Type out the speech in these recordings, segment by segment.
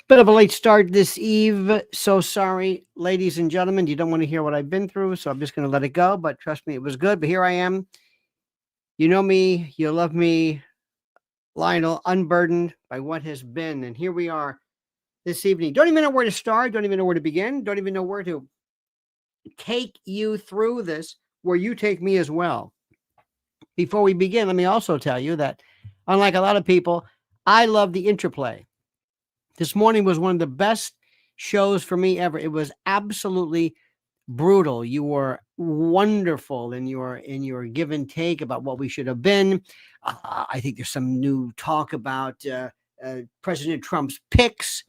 Bit of a late start this eve. So sorry, ladies and gentlemen. You don't want to hear what I've been through, so I'm just going to let it go. But trust me, it was good. But here I am. You know me. You love me. Lionel, unburdened by what has been. And here we are this evening. Don't even know where to start. Don't even know where to begin. Don't even know where to take you through this, where you take me as well. Before we begin, let me also tell you that, unlike a lot of people, I love the interplay. This morning was one of the best shows for me ever. It was absolutely brutal. You were wonderful in your give and take about what we should have been. I think there's some new talk about President Trump's picks.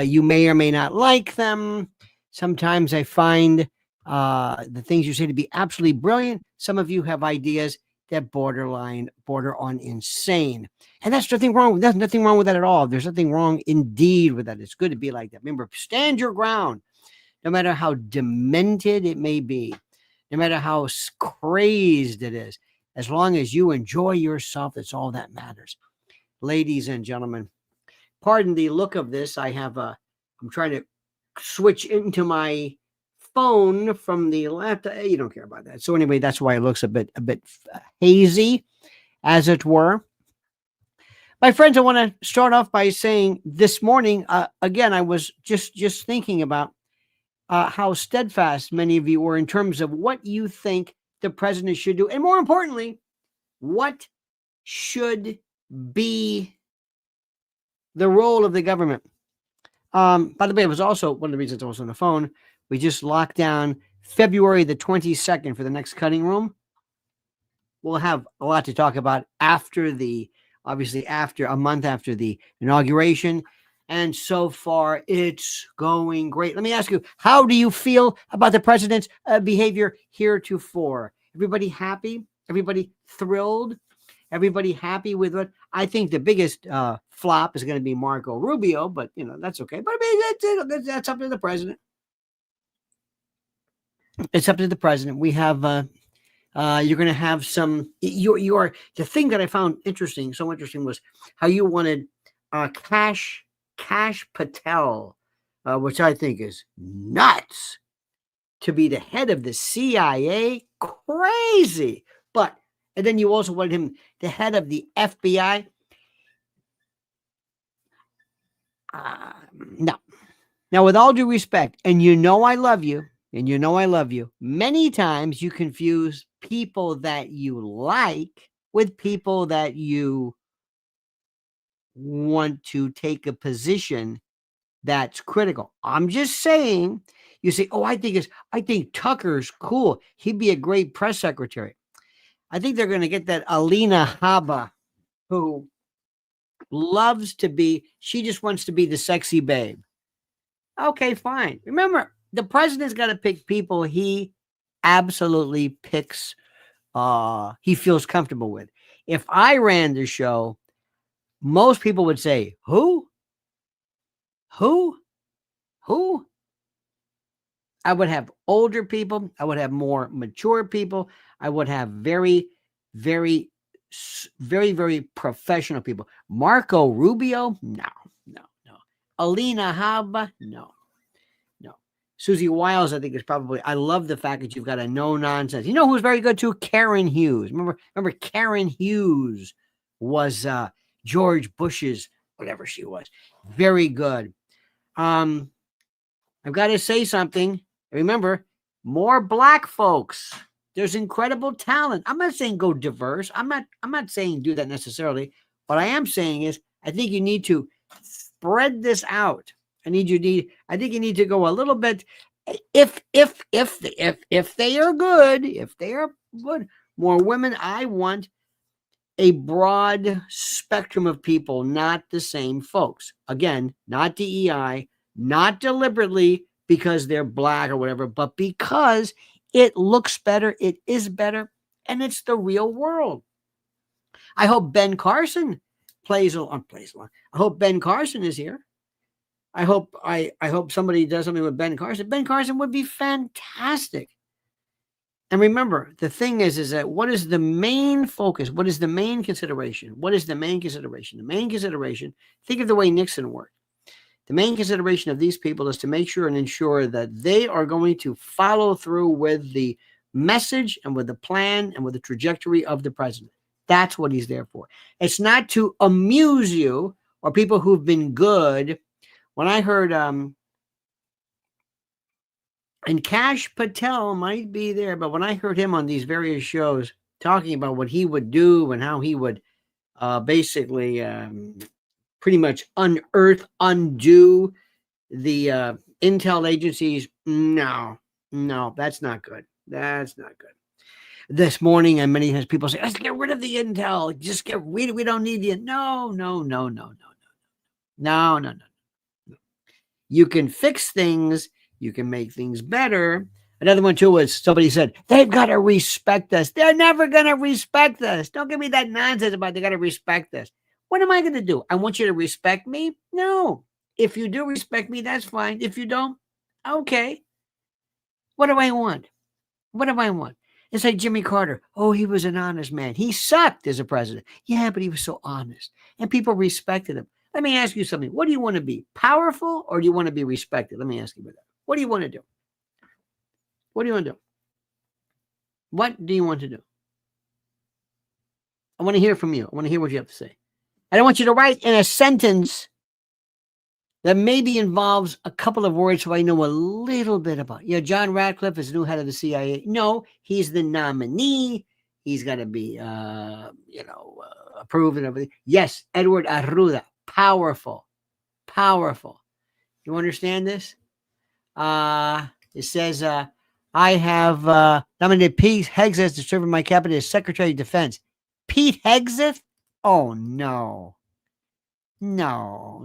You may or may not like them. Sometimes I find the things you say to be absolutely brilliant. Some of you have ideas that border on insane. And that's nothing wrong. There's nothing wrong with that at all. There's nothing wrong indeed with that. It's good to be like that. Remember, stand your ground, no matter how demented it may be, no matter how crazed it is. As long as you enjoy yourself, that's all that matters. Ladies and gentlemen, pardon the look of this. I'm trying to switch into my phone from the laptop. You don't care about that. So anyway, that's why it looks a bit hazy, as it were. My friends, I want to start off by saying this morning, again, I was just thinking about how steadfast many of you were in terms of what you think the president should do. And more importantly, what should be the role of the government. By the way, it was also one of the reasons I was on the phone. We just locked down February the 22nd for the next cutting room. We'll have a lot to talk about after a month after the inauguration. And so far, it's going great. Let me ask you, how do you feel about the president's behavior heretofore? Everybody happy? Everybody thrilled? Everybody happy with what? I think the biggest flop is going to be Marco Rubio, but, that's okay. But I mean, that's up to the president. It's up to the president. We have, you're going to have some, the thing that I found so interesting was how you wanted Kash Patel, which I think is nuts, to be the head of the CIA. Crazy. And then you also wanted him the head of the FBI. No. Now, with all due respect, and I love you, many times you confuse people that you like with people that you want to take a position that's critical. I'm just saying, you say, I think Tucker's cool. He'd be a great press secretary. I think they're going to get that Alina Habba, who she just wants to be the sexy babe. Okay, fine. Remember, the president's got to pick people he absolutely picks, he feels comfortable with. If I ran the show, most people would say, who? I would have older people. I would have more mature people. I would have very, very, very, very professional people. Marco Rubio? No. Alina Habba? No. Susie Wiles, I think, is probably, I love the fact that you've got a no-nonsense. You know who's very good too? Karen Hughes. Remember Karen Hughes was George Bush's, whatever she was. Very good. I've got to say something. Remember, more black folks. There's incredible talent. I'm not saying go diverse. I'm not saying do that necessarily. What I am saying is I think you need to spread this out. I think you need to go a little bit. If they are good, more women. I want a broad spectrum of people, not the same folks. Again, not DEI, not deliberately because they're black or whatever, but because it looks better, it is better, and it's the real world. I hope Ben Carson plays along. I hope Ben Carson is here. I hope somebody does something with Ben Carson. Ben Carson would be fantastic. And remember, the thing is that what is the main focus? What is the main consideration? The main consideration, think of the way Nixon worked. The main consideration of these people is to make sure and ensure that they are going to follow through with the message and with the plan and with the trajectory of the president. That's what he's there for. It's not to amuse you or people who've been good. When I heard, and Kash Patel might be there, but when I heard him on these various shows talking about what he would do and how he would basically pretty much undo the intel agencies, no, that's not good. That's not good. This morning, and many people say, let's get rid of the intel. Just get rid. We don't need the. No. You can fix things. You can make things better. Another one too was somebody said they've got to respect us. They're never going to respect us. Don't give me that nonsense about they got to respect us. What am I going to do? I want you to respect me? No. If you do respect me, that's fine. If you don't, okay. What do I want? It's like Jimmy Carter. Oh, he was an honest man. He sucked as a president. Yeah, but he was so honest. And people respected him. Let me ask you something. What do you want to be? Powerful or do you want to be respected? Let me ask you about that. What do you want to do? What do you want to do? What do you want to do? I want to hear from you. I want to hear what you have to say. I don't want you to write in a sentence that maybe involves a couple of words so I know a little bit about. John Ratcliffe is the new head of the CIA. No, he's the nominee. He's got to be, approved and everything. Yes, Edward Arruda, powerful. You understand this? It says, I have nominated Pete Hegseth to serve in my cabinet as Secretary of Defense. Pete Hegseth? Oh, no. No.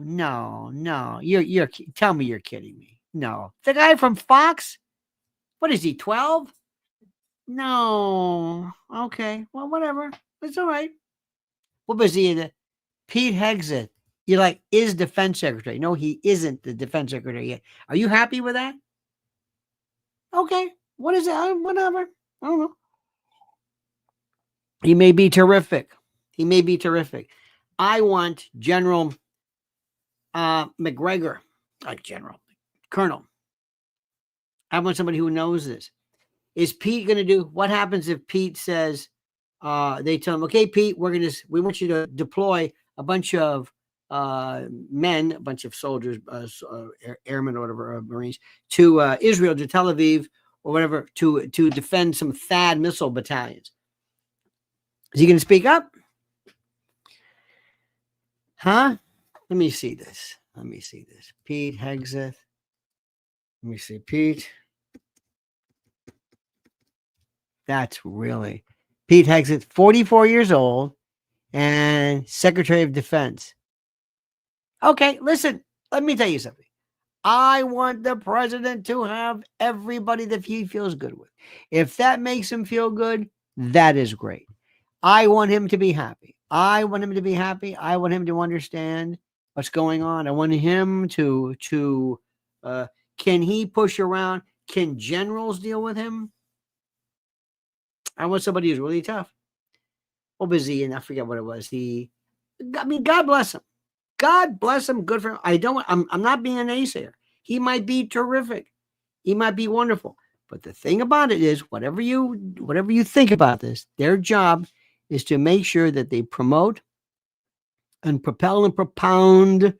You're tell me you're kidding me. No. The guy from Fox? What is he, 12? No. Okay. Well, whatever. It's all right. What was he? Pete Hegseth. You're like, is defense secretary. No, he isn't the defense secretary yet. Are you happy with that? Okay. What is it? Whatever. I don't know. He may be terrific. I want General McGregor, like General, Colonel. I want somebody who knows this. Is Pete going to do? What happens if Pete says, they tell him, okay, Pete, we want you to deploy a bunch of men, a bunch of soldiers, airmen or whatever, Marines, to Israel, to Tel Aviv or whatever, to defend some THAAD missile battalions. Is he going to speak up? Huh? Let me see this. Pete Hegseth. Let me see. Pete. That's really Pete Hegseth, 44 years old and Secretary of Defense. Okay, listen, let me tell you something. I want the president to have everybody that he feels good with. If that makes him feel good, that is great. I want him to be happy. I want him to understand what's going on. I want him to can he push around? Can generals deal with him? I want somebody who's really tough. What was he? And I forget what it was. God bless him. God bless him. Good for him. I'm not being a naysayer. He might be terrific. He might be wonderful. But the thing about it is, whatever you think about this, their job is to make sure that they promote and propel and propound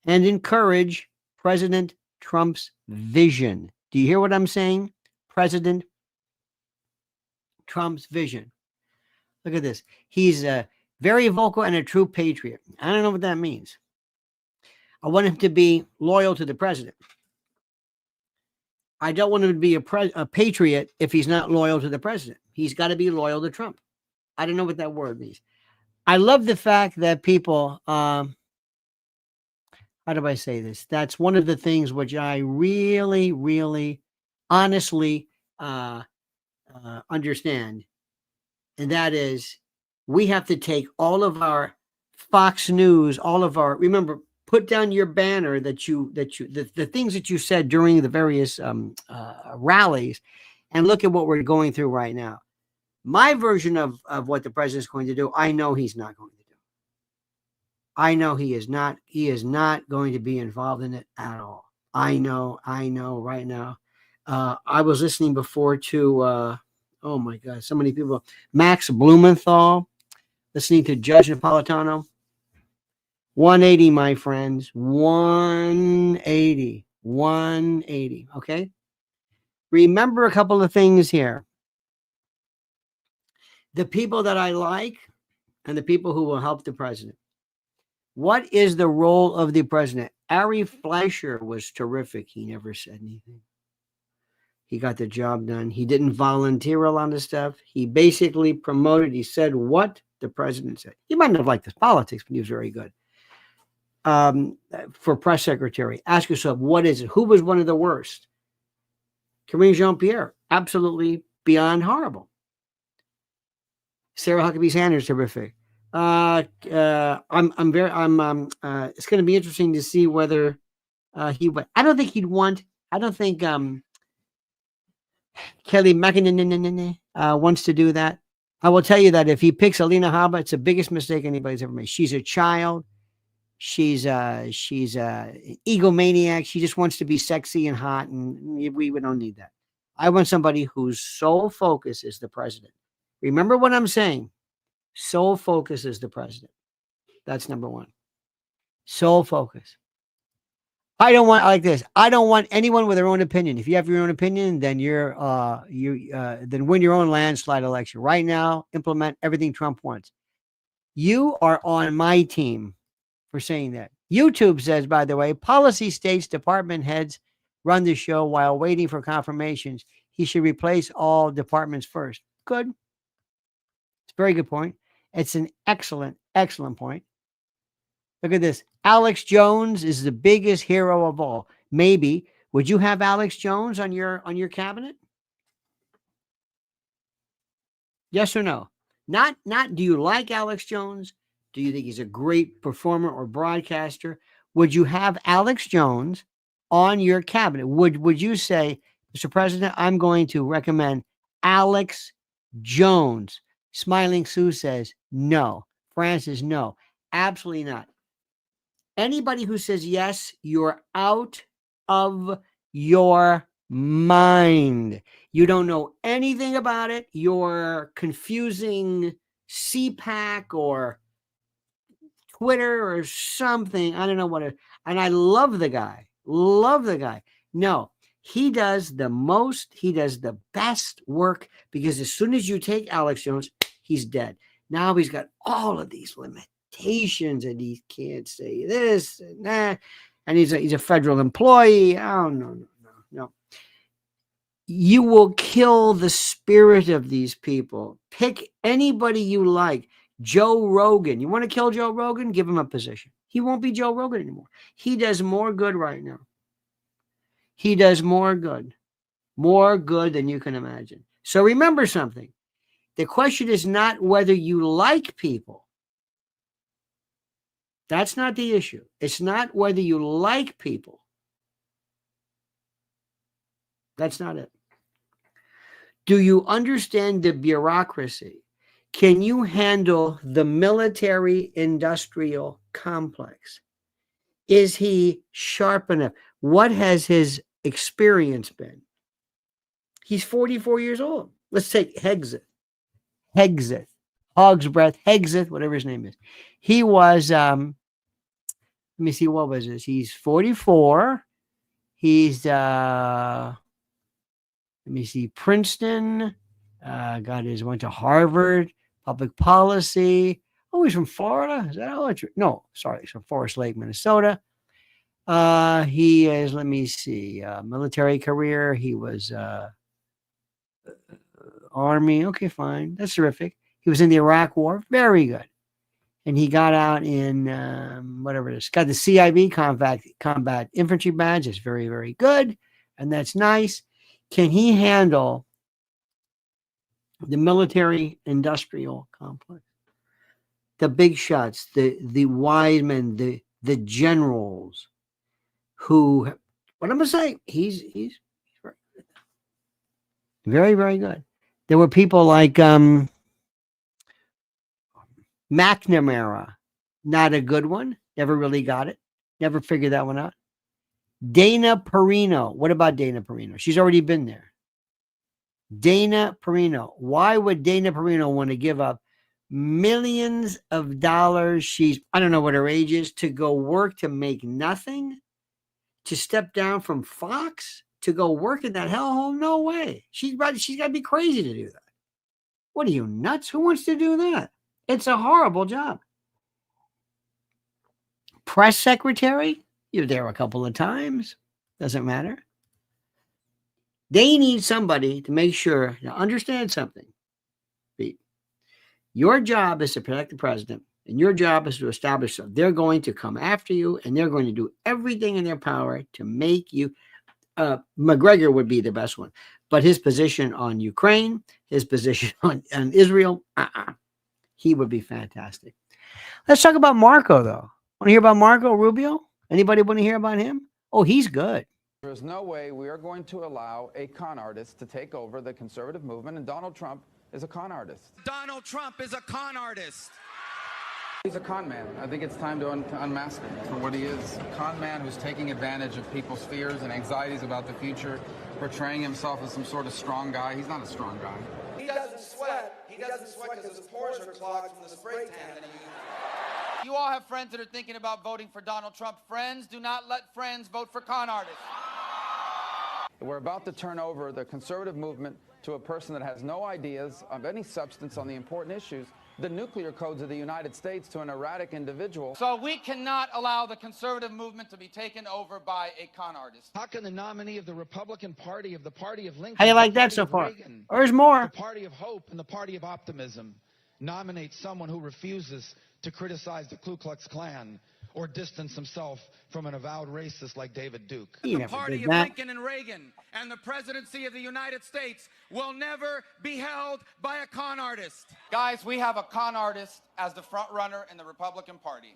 and encourage President Trump's vision. Do you hear what I'm saying? President Trump's vision. Look at this. He's very vocal and a true patriot. I don't know what that means. I want him to be loyal to the president. I don't want him to be a patriot if he's not loyal to the president. He's got to be loyal to Trump. I don't know what that word means. I love the fact that people, how do I say this? That's one of the things which I really, really honestly understand. And that is, we have to take all of our Fox News, remember, put down your banner the things that you said during the various rallies and look at what we're going through right now. My version of what the president's going to do, I know he's not going to do. I know he is not. He is not going to be involved in it at all. I know right now. I was listening before to, oh my God, so many people. Max Blumenthal, listening to Judge Napolitano. 180, my friends. 180. 180. Okay. Remember a couple of things here. The people that I like and the people who will help the president. What is the role of the president? Ari Fleischer was terrific. He never said anything. He got the job done. He didn't volunteer a lot of stuff. He basically promoted. He said what the president said. He might not have liked his politics, but he was very good. For press secretary, ask yourself, what is it? Who was one of the worst? Karine Jean-Pierre, absolutely beyond horrible. Sarah Huckabee Sanders, terrific. It's going to be interesting to see whether he went. I don't think he'd want. I don't think Kelly McEnany wants to do that. I will tell you that if he picks Alina Habba, it's the biggest mistake anybody's ever made. She's a child. She's a egomaniac. She just wants to be sexy and hot, and we don't need that. I want somebody whose sole focus is the president. Remember what I'm saying. Sole focus is the president. That's number one. Sole focus. I don't want anyone with their own opinion. If you have your own opinion, then then win your own landslide election. Right now, implement everything Trump wants. You are on my team for saying that. YouTube says, by the way, policy states department heads run the show while waiting for confirmations. He should replace all departments first. Good. It's a very good point. It's an excellent point. Look at this. Alex Jones is the biggest hero of all. Maybe. Would you have Alex Jones on your cabinet? Yes or no? Not do you like Alex Jones? Do you think he's a great performer or broadcaster? Would you have Alex Jones on your cabinet? Would you say, Mr. President, I'm going to recommend Alex Jones? Smiling Sue says no. Francis, no. Absolutely not. Anybody who says yes, you're out of your mind. You don't know anything about it. You're confusing CPAC or Twitter or something. I don't know what it is. And I love the guy. No, he does the best work, because as soon as you take Alex Jones, he's dead. Now he's got all of these limitations and he can't say this and that. And he's a federal employee. Oh, no. You will kill the spirit of these people. Pick anybody you like. Joe Rogan. You want to kill Joe Rogan? Give him a position. He won't be Joe Rogan anymore. He does more good right now. He does more good than you can imagine. So remember something. The question is not whether you like people. That's not the issue. It's not whether you like people. That's not it. Do you understand the bureaucracy? Can you handle the military-industrial complex? Is he sharp enough? What has his experience been? He's 44 years old. Let's take Hegseth, Hog's Breath, Hegseth, whatever his name is. He was, let me see, what was this? He's 44. He's, let me see, Princeton, went to Harvard, public policy. Oh, he's from Florida. Is that how it's? No, sorry, he's from Forest Lake, Minnesota. He is, let me see, military career. He was Army. Okay, fine. That's terrific. He was in the Iraq War. Very good. And he got out in whatever it is. Got the CIB combat infantry badge. It's very, very good. And that's nice. Can he handle the military industrial complex? The big shots, the wise men, the generals who, what I'm going to say, he's very, very good. There were people like McNamara, Not a good one. Never really got it. Never figured that one out. Dana Perino. What about Dana Perino? She's already been there. Dana Perino. Why would Dana Perino want to give up millions of dollars? I don't know what her age is, to go work to make nothing, to step down from Fox, to go work in that hellhole? No way. She's got to be crazy to do that. What are you, nuts? Who wants to do that? It's a horrible job. Press secretary, you're there a couple of times. Doesn't matter. They need somebody to make sure. Now, understand something, Pete. Your job is to protect the president, and your job is to establish that they're going to come after you, and they're going to do everything in their power to make you. McGregor would be the best one, but his position on Ukraine, his position on Israel, he would be fantastic. Let's talk about Marco, though. Want to hear about Marco Rubio? Anybody want to hear about him? Oh, he's good. There is no way we are going to allow a con artist to take over the conservative movement, and Donald Trump is a con artist. Donald Trump is a con artist. He's a con man. I think it's time to unmask him for what he is. A con man who's taking advantage of people's fears and anxieties about the future, portraying himself as some sort of strong guy. He's not a strong guy. He doesn't sweat. He doesn't sweat because his pores are clogged from the spray tan that he uses. You all have friends that are thinking about voting for Donald Trump. Friends, do not let friends vote for con artists. We're about to turn over the conservative movement to a person that has no ideas of any substance on the important issues, the nuclear codes of the United States, to an erratic individual. So we cannot allow the conservative movement to be taken over by a con artist. How can the nominee of the Republican Party, of the party of Lincoln, how you like that so far? Reagan, there's more. the party of hope and the party of optimism, nominate someone who refuses to criticize the Ku Klux Klan or distance himself from an avowed racist like David Duke? The party of Lincoln and Reagan and the presidency of the United States will never be held by a con artist. Guys, we have a con artist as the front runner in the Republican Party.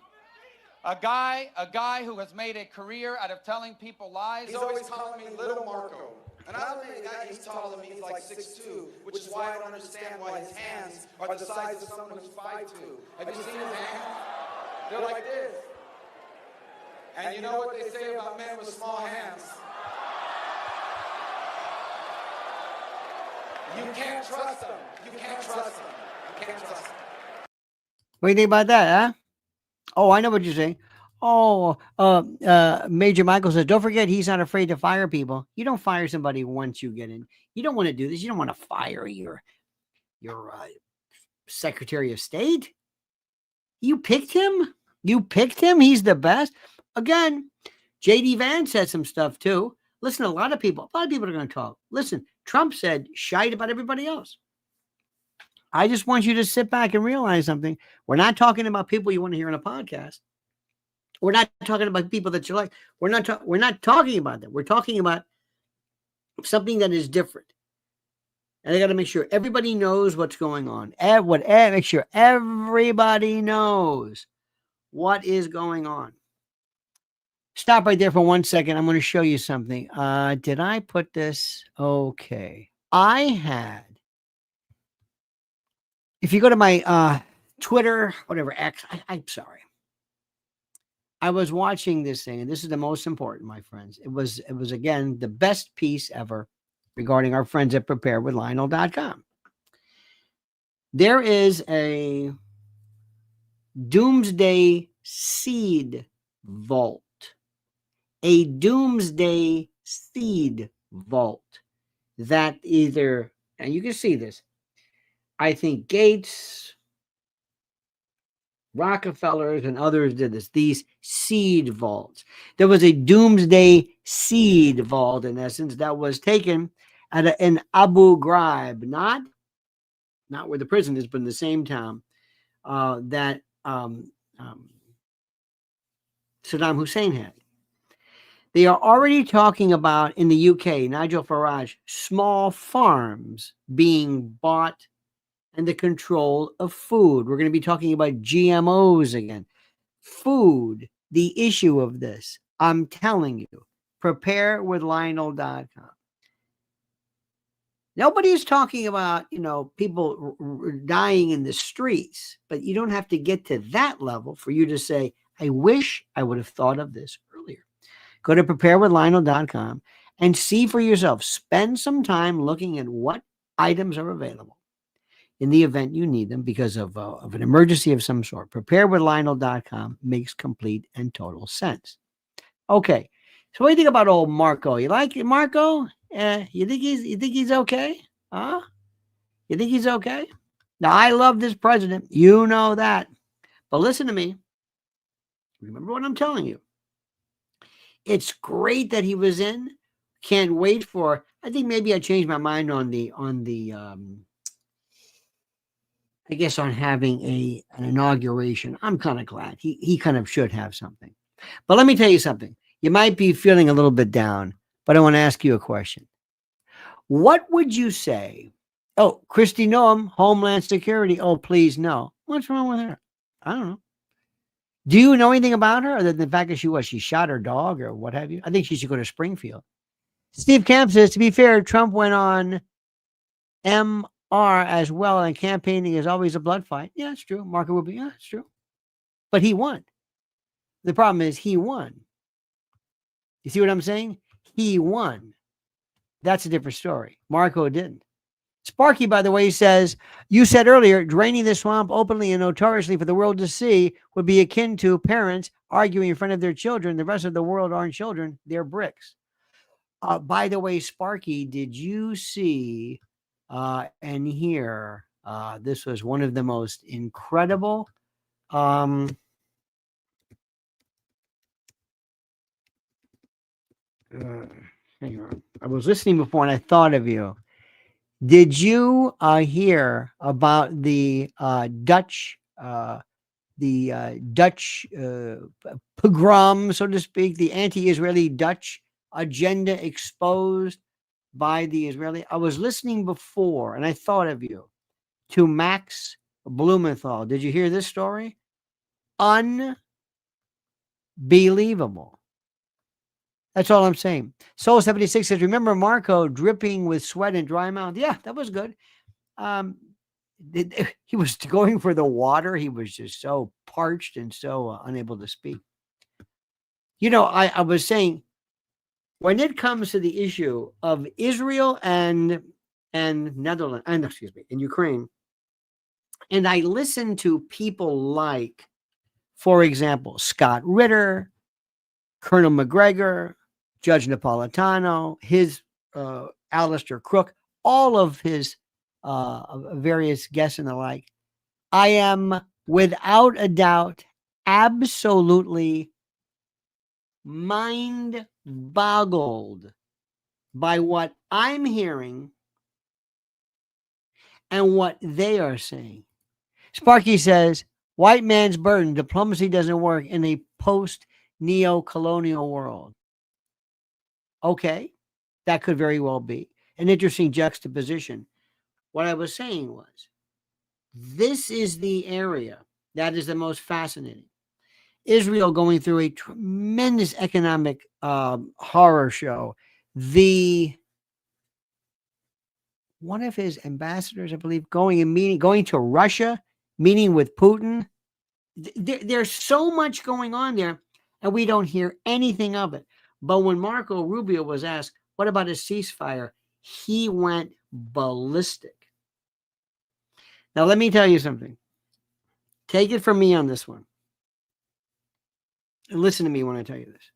A guy who has made a career out of telling people lies. He's always calling me Little Marco. And I don't think that he's taller than me. He's like 6'2", which is why I don't understand why his hands are the size of someone who's 5'2". Have you seen his hands? They're like this. And you know what they say about men with small hands? You can't trust them. You can't trust them. You can't trust them. What do you think about that, huh? Oh, I know what you're saying. Oh, Major Michael says, don't forget he's not afraid to fire people. You don't fire somebody once you get in. You don't want to do this. You don't want to fire your Secretary of State. You picked him. You picked him. He's the best. Again, J.D. Vance said some stuff too. Listen, a lot of people are going to talk. Listen, Trump said shite about everybody else. I just want you to sit back and realize something. We're not talking about people you want to hear on a podcast. We're not talking about people that you like. We're not talking about them. We're talking about something that is different. And I got to make sure everybody knows what's going on. Make sure everybody knows what is going on. Stop right there for 1 second. I'm going to show you something. Did I put this? Okay. I had, if you go to my Twitter, whatever, X, I'm sorry. I was watching this thing, and this is the most important, my friends. It was again, the best piece ever regarding our friends at preparewithlionel.com. There is a doomsday seed vault. A doomsday seed vault that either, and you can see this, I think Gates, Rockefellers, and others did this, these seed vaults. There was a doomsday seed vault, in essence, that was taken in Abu Ghraib, not where the prison is, but in the same town that Saddam Hussein had. They are already talking about, in the UK, Nigel Farage, small farms being bought and the control of food. We're going to be talking about GMOs again. Food, the issue of this. I'm telling you, preparewithlionel.com. Nobody's talking about, people dying in the streets, but you don't have to get to that level for you to say, I wish I would have thought of this earlier. Go to preparewithlionel.com and see for yourself. Spend some time looking at what items are available in the event you need them because of an emergency of some sort. Preparewithlionel.com makes complete and total sense. Okay, so what do you think about old Marco? You like Marco? You think he's okay? Huh? You think he's okay? Now, I love this president. You know that. But listen to me. Remember what I'm telling you. It's great that he was in. Can't wait for. I think maybe I changed my mind on the I guess on having an inauguration. I'm kind of glad. He kind of should have something. But let me tell you something. You might be feeling a little bit down, but I want to ask you a question. What would you say? Oh, Kristi Noem, Homeland Security. Oh, please, no. What's wrong with her? I don't know. Do you know anything about her other than the fact that she shot her dog or what have you? I think she should go to Springfield. Steve Camp says, to be fair, Trump went on MR as well, and campaigning is always a blood fight. Yeah, it's true. Marco Rubio, yeah, it's true. But he won. The problem is he won. You see what I'm saying? He won. That's a different story. Marco didn't. Sparky, by the way, says, you said earlier, draining the swamp openly and notoriously for the world to see would be akin to parents arguing in front of their children. The rest of the world aren't children. They're bricks. By the way, Sparky, did you see and hear, this was one of the most incredible hang on. I was listening before and I thought of you. Did you hear about the Dutch pogrom, so to speak, the anti-Israeli Dutch agenda exposed by the Israeli? I was listening before and I thought of you, to Max Blumenthal. Did you hear this story? Unbelievable. That's all I'm saying. Soul 76 says, remember Marco dripping with sweat and dry mouth? Yeah, that was good. He was going for the water. He was just so parched and so unable to speak. I was saying, when it comes to the issue of Israel and Netherlands, and Ukraine, and I listen to people like, for example, Scott Ritter, Colonel McGregor, Judge Napolitano, his Alistair Crook, all of his various guests and the like, I am without a doubt absolutely mind boggled by what I'm hearing and what they are saying. Sparky says, white man's burden, diplomacy doesn't work in a post-neo-colonial world. Okay, that could very well be an interesting juxtaposition. What I was saying was, this is the area that is the most fascinating. Israel going through a tremendous economic horror show. One of his ambassadors, I believe, going to Russia, meeting with Putin. There's so much going on there, and we don't hear anything of it. But when Marco Rubio was asked, what about a ceasefire? He went ballistic. Now, let me tell you something. Take it from me on this one. And listen to me when I tell you this.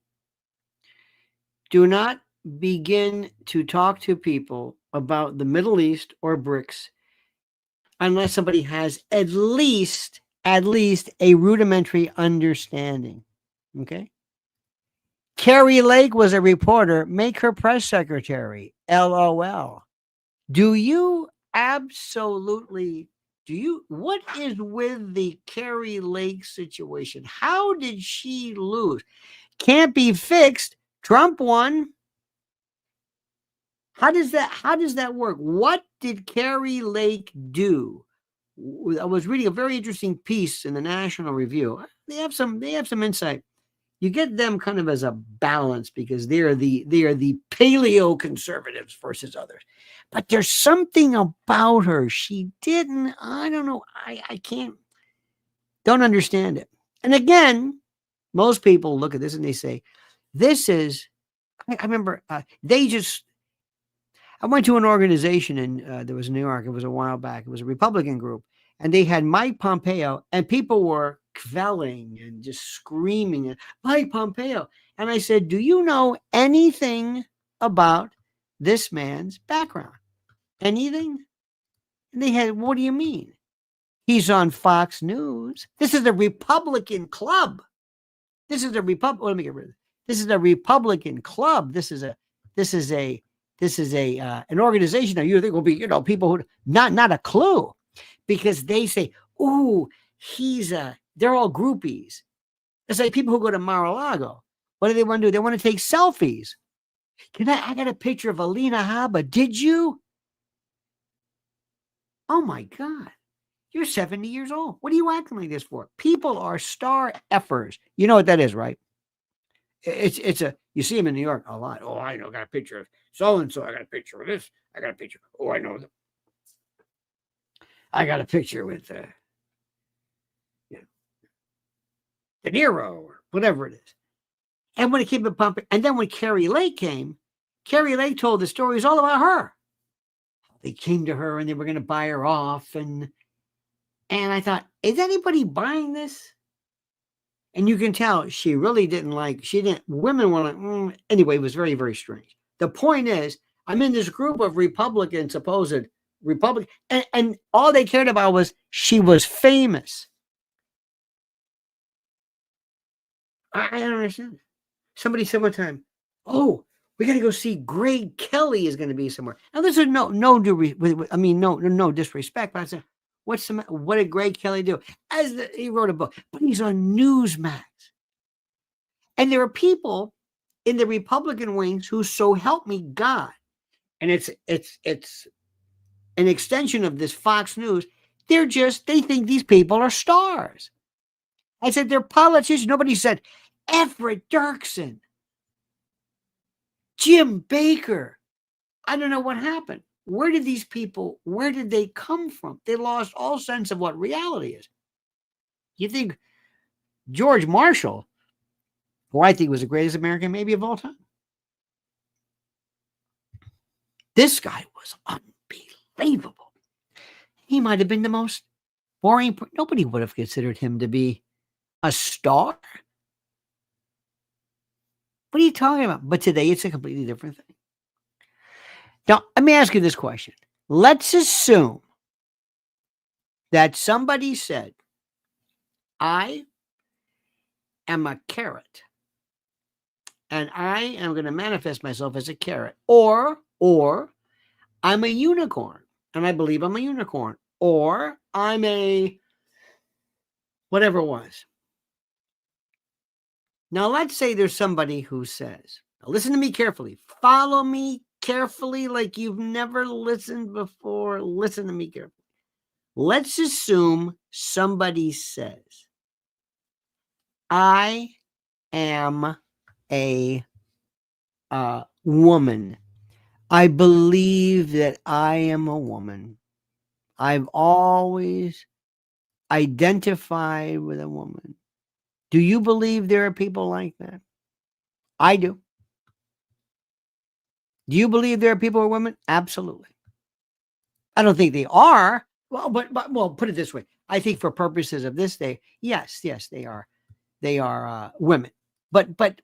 Do not begin to talk to people about the Middle East or BRICS unless somebody has at least a rudimentary understanding. Okay? Carrie Lake was a reporter. Make her press secretary. LOL. What is with the Carrie Lake situation? How did she lose? Can't be fixed. Trump won. How does that work? What did Carrie Lake do? I was reading a very interesting piece in the National Review. They have some insight. you get them kind of as a balance because they are the paleo conservatives versus others. But there's something about her. She didn't, I don't know. I don't understand it. And again, most people look at this and they say, this is, I remember I went to an organization and there was in New York. It was a while back. It was a Republican group. And they had Mike Pompeo, and people were quelling and just screaming at Mike Pompeo. And I said, do you know anything about this man's background? Anything? And they had, what do you mean? He's on Fox News. This is a Republican club. This is a Republican. Let me get rid of it. This is a Republican club. This is an organization that you think will be, people who not a clue. Because they say, "Ooh, they're all groupies." It's like people who go to Mar-a-Lago. What do they want to do? They want to take selfies. I got a picture of Alina Habba. Did you? Oh my God. You're 70 years old. What are you acting like this for? People are star effers. You know what that is, right? You see them in New York a lot. Oh, I know, I got a picture of so-and-so. I got a picture of this. I got a picture. Oh, I know them. I got a picture with De Niro or whatever it is. And when it came to pumping, and then when Carrie Lake came, Carrie Lake told the story. It was all about her. They came to her and they were going to buy her off. And I thought, is anybody buying this? And you can tell she really women were like, Anyway, it was very, very strange. The point is, I'm in this group of Republican, supposed Republican, and all they cared about was she was famous. I don't understand. Somebody said one time, "Oh, we got to go see Greg Kelly is going to be somewhere." Now, this is no disrespect, but I said, what did Greg Kelly do? He wrote a book, but he's on Newsmax, and there are people in the Republican wings who, so help me God, and it's an extension of this Fox News. They think these people are stars. I said, they're politicians. Nobody said Everett Dirksen, Jim Baker. I don't know what happened. Where did they come from? They lost all sense of what reality is. You think George Marshall, who I think was the greatest American maybe of all time, this guy was unbelievable. He might have been the most boring. Nobody would have considered him to be a star. What are you talking about? But today it's a completely different thing. Now, let me ask you this question. Let's assume that somebody said, I am a carrot and I am going to manifest myself as a carrot, or I'm a unicorn and I believe I'm a unicorn, or I'm a whatever it was. Now, let's say there's somebody who says, listen to me carefully, follow me carefully like you've never listened before. Listen to me carefully. Let's assume somebody says, I am a woman. I believe that I am a woman. I've always identified with a woman. Do you believe there are people like that? I do. Do you believe there are people who are women? Absolutely. I don't think they are. Well, but put it this way. I think for purposes of this day, yes, they are. They are women. But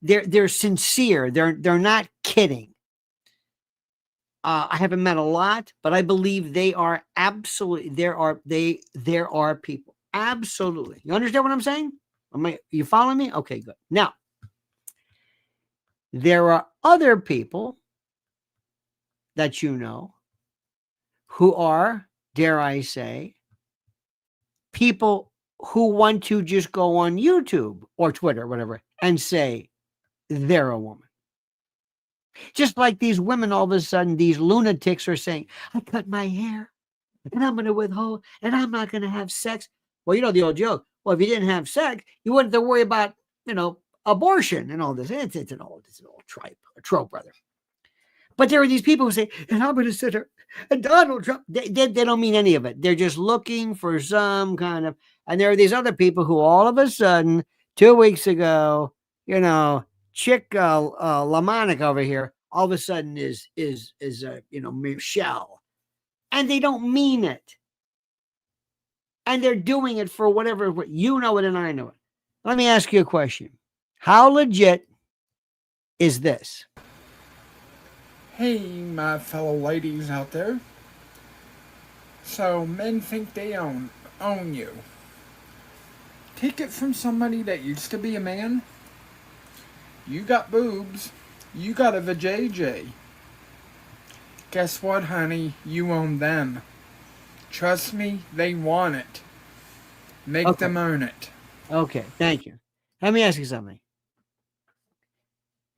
they're sincere. They're not kidding. I haven't met a lot, but I believe they are absolutely. There are people. Absolutely. You understand what I'm saying? You following me? Okay, good. Now, there are other people that you know who are, dare I say, people who want to just go on YouTube or Twitter, whatever, and say they're a woman. Just like these women, all of a sudden, these lunatics are saying, I cut my hair and I'm going to withhold and I'm not going to have sex. Well, you know the old joke. Well, if you didn't have sex, you wouldn't have to worry about, abortion and all this. It's an old trope, brother. But there are these people who say, and I'm going to sit here, and Donald Trump, they don't mean any of it. They're just looking for some kind of, and there are these other people who all of a sudden, 2 weeks ago, Chick LaMonica over here, all of a sudden is Michelle. And they don't mean it. And they're doing it for whatever, you know it and I know it. Let me ask you a question. How legit is this? Hey, my fellow ladies out there. So, men think they own you. Take it from somebody that used to be a man. You got boobs. You got a vajayjay. Guess what, honey? You own them. Trust me, they want it. Make them own it. Okay, thank you. Let me ask you something.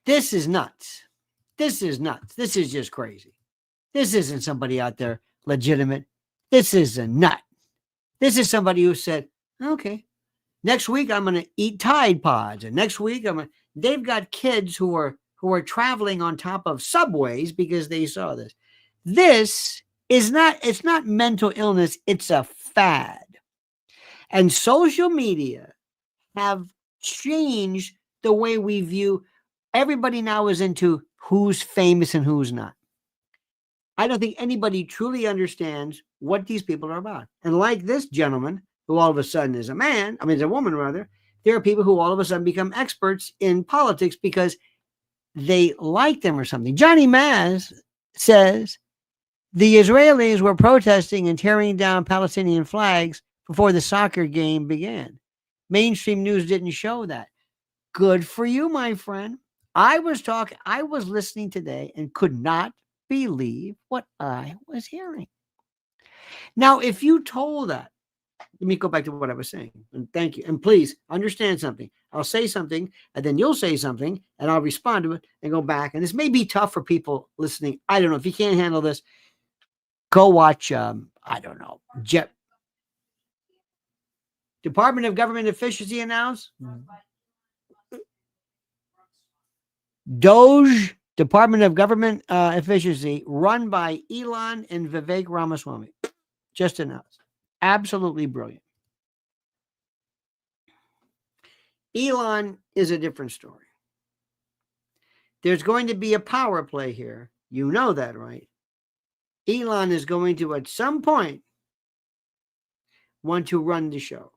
This is nuts. This is nuts. This is just crazy. This isn't somebody out there legitimate. This is a nut. This is somebody who said, okay, next week I'm going to eat Tide Pods. And next week they've got kids who are traveling on top of subways because they saw this. This is it's not mental illness. It's a fad. And social media have changed the way we view. Everybody now is into who's famous and who's not. I don't think anybody truly understands what these people are about. And like this gentleman, who all of a sudden is a woman rather, there are people who all of a sudden become experts in politics because they like them or something. Johnny Maz says the Israelis were protesting and tearing down Palestinian flags before the soccer game began. Mainstream news didn't show that. Good for you, my friend. I was listening today and could not believe what I was hearing. Now, if you told that, let me go back to what I was saying. And thank you. And please understand something. I'll say something and then you'll say something and I'll respond to it and go back. And this may be tough for people listening. I don't know. If you can't handle this, go watch, Department of Government Efficiency announced Doge, Department of Government Efficiency, run by Elon and Vivek Ramaswamy. Just announced. Absolutely brilliant. Elon is a different story. There's going to be a power play here. You know that, right? Elon is going to, at some point, want to run the show.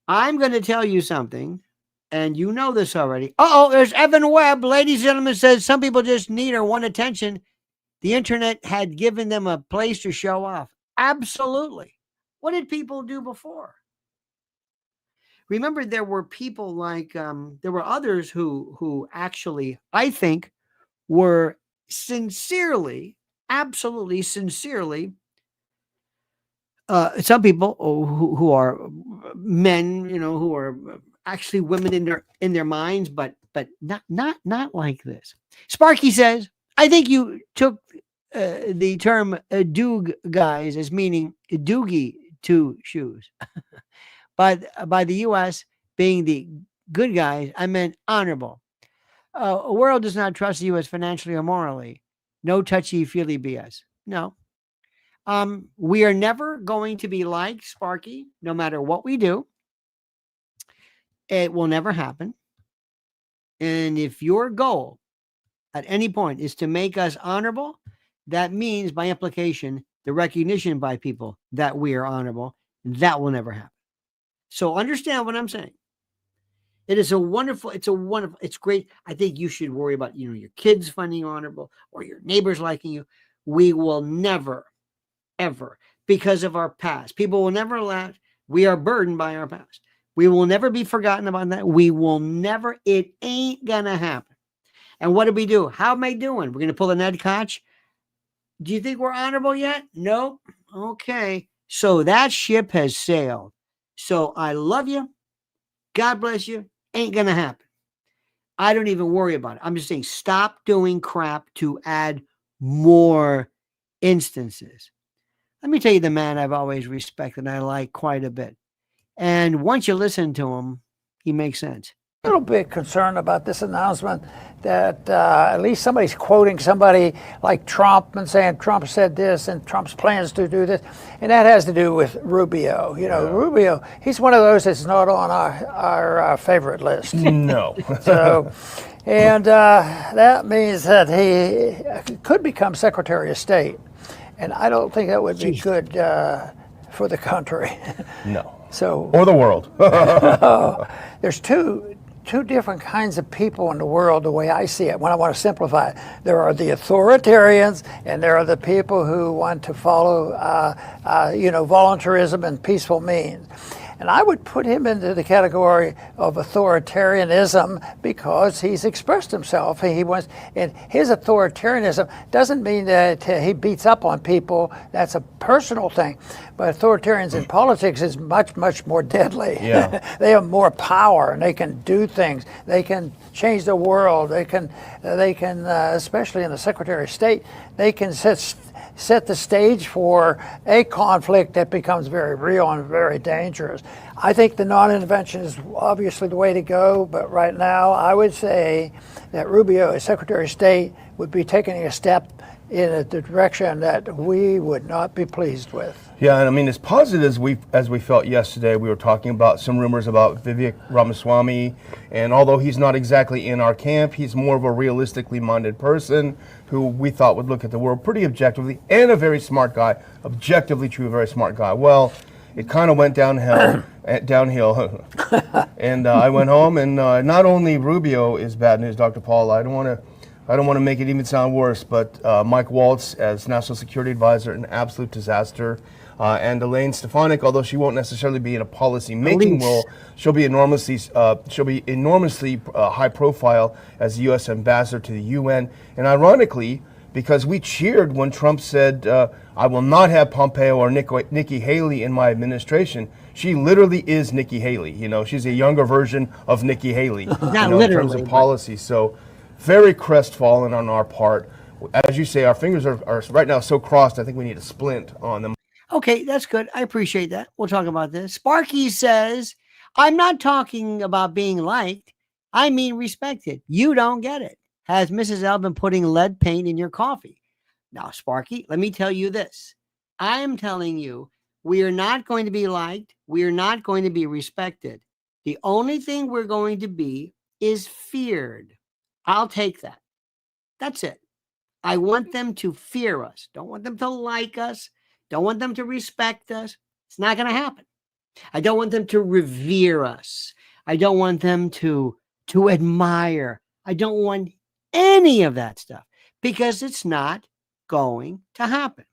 I'm going to tell you something, and you know this already. There's Evan Webb. Ladies and gentlemen, says some people just need or want attention. The internet had given them a place to show off. Absolutely. What did people do before? Remember, there were people like, there were others who actually, I think, were sincerely, absolutely sincerely, some people who are men, who are actually women in their minds, but not like this. Sparky says, I think you took the term doog guys as meaning doogie two shoes. But by the U.S. being the good guys, I meant honorable. A world does not trust the U.S. financially or morally. No touchy-feely BS. No. We are never going to be like Sparky, no matter what we do. It will never happen. And if your goal at any point is to make us honorable, that means by implication, the recognition by people that we are honorable. That will never happen. So understand what I'm saying. It's great. I think you should worry about, your kids finding you honorable or your neighbors liking you. We will never, ever, because of our past. People will never laugh. We are burdened by our past. We will never be forgotten about that. We will never, it ain't gonna happen. And what do we do? How am I doing? We're going to pull the Ned Koch. Do you think we're honorable yet? Nope. Okay. So that ship has sailed. So I love you. God bless you. Ain't going to happen. I don't even worry about it. I'm just saying, stop doing crap to add more instances. Let me tell you the man I've always respected and I like quite a bit. And once you listen to him, he makes sense. A little bit concerned about this announcement that at least somebody's quoting somebody like Trump and saying Trump said this and Trump's plans to do this, and that has to do with Rubio. You know, Rubio, he's one of those that's not on our favorite list. No. So, and that means that he could become Secretary of State, and I don't think that would be good for the country. No. So, or the world. there's two different kinds of people in the world, the way I see it, when I want to simplify it. There are the authoritarians, and there are the people who want to follow, voluntarism and peaceful means. And I would put him into the category of authoritarianism because he's expressed himself. He wants, and his authoritarianism doesn't mean that he beats up on people. That's a personal thing. But authoritarians in politics is much, much more deadly. Yeah. They have more power, and they can do things. They can change the world. They can, especially in the Secretary of State, they can set the stage for a conflict that becomes very real and very dangerous. I think the non-intervention is obviously the way to go, but right now I would say that Rubio, as Secretary of State, would be taking a step in a direction that we would not be pleased with. Yeah, and I mean, as positive as we felt yesterday, we were talking about some rumors about Vivek Ramaswamy, and although he's not exactly in our camp, he's more of a realistically minded person who we thought would look at the world pretty objectively, and a very smart guy, objectively true, a very smart guy. Well, it kind of went downhill, and I went home, and not only Rubio is bad news, Dr. Paul. I don't want to make it even sound worse, but Mike Waltz as National Security Advisor, an absolute disaster. And Elaine Stefanik, although she won't necessarily be in a policy-making role, she'll be enormously high profile as the U.S. ambassador to the UN. And ironically, because we cheered when Trump said, "I will not have Pompeo or Nikki Haley in my administration," she literally is Nikki Haley. You know, she's a younger version of Nikki Haley. Not literally, in terms of policy. So, very crestfallen on our part. As you say, our fingers are right now so crossed. I think we need a splint on them. Okay, that's good. I appreciate that. We'll talk about this. Sparky says, I'm not talking about being liked. I mean respected. You don't get it. Has Mrs. L been putting lead paint in your coffee? Now, Sparky, let me tell you this. I am telling you, we are not going to be liked. We are not going to be respected. The only thing we're going to be is feared. I'll take that. That's it. I want them to fear us. Don't want them to like us. Don't want them to respect us. It's not going to happen. I don't want them to revere us. I don't want them to admire. I don't want any of that stuff because it's not going to happen.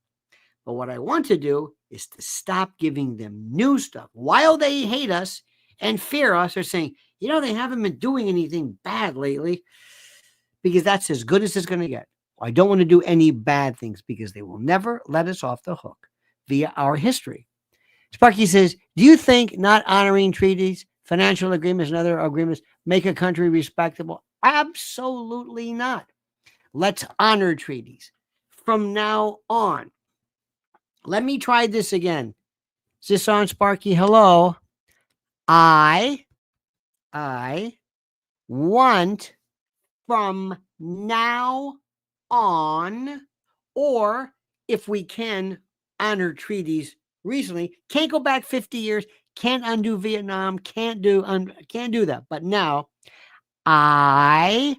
But what I want to do is to stop giving them new stuff while they hate us and fear us or saying, you know, they haven't been doing anything bad lately because that's as good as it's going to get. I don't want to do any bad things because they will never let us off the hook via our history. Sparky says, do you think not honoring treaties, financial agreements, and other agreements make a country respectable? Absolutely not. Let's honor treaties from now on. Let me try this again. Is this on, Sparky? Hello. I want from now on, or if we can honor treaties recently, can't go back 50 years, can't undo Vietnam, can't do that. But now I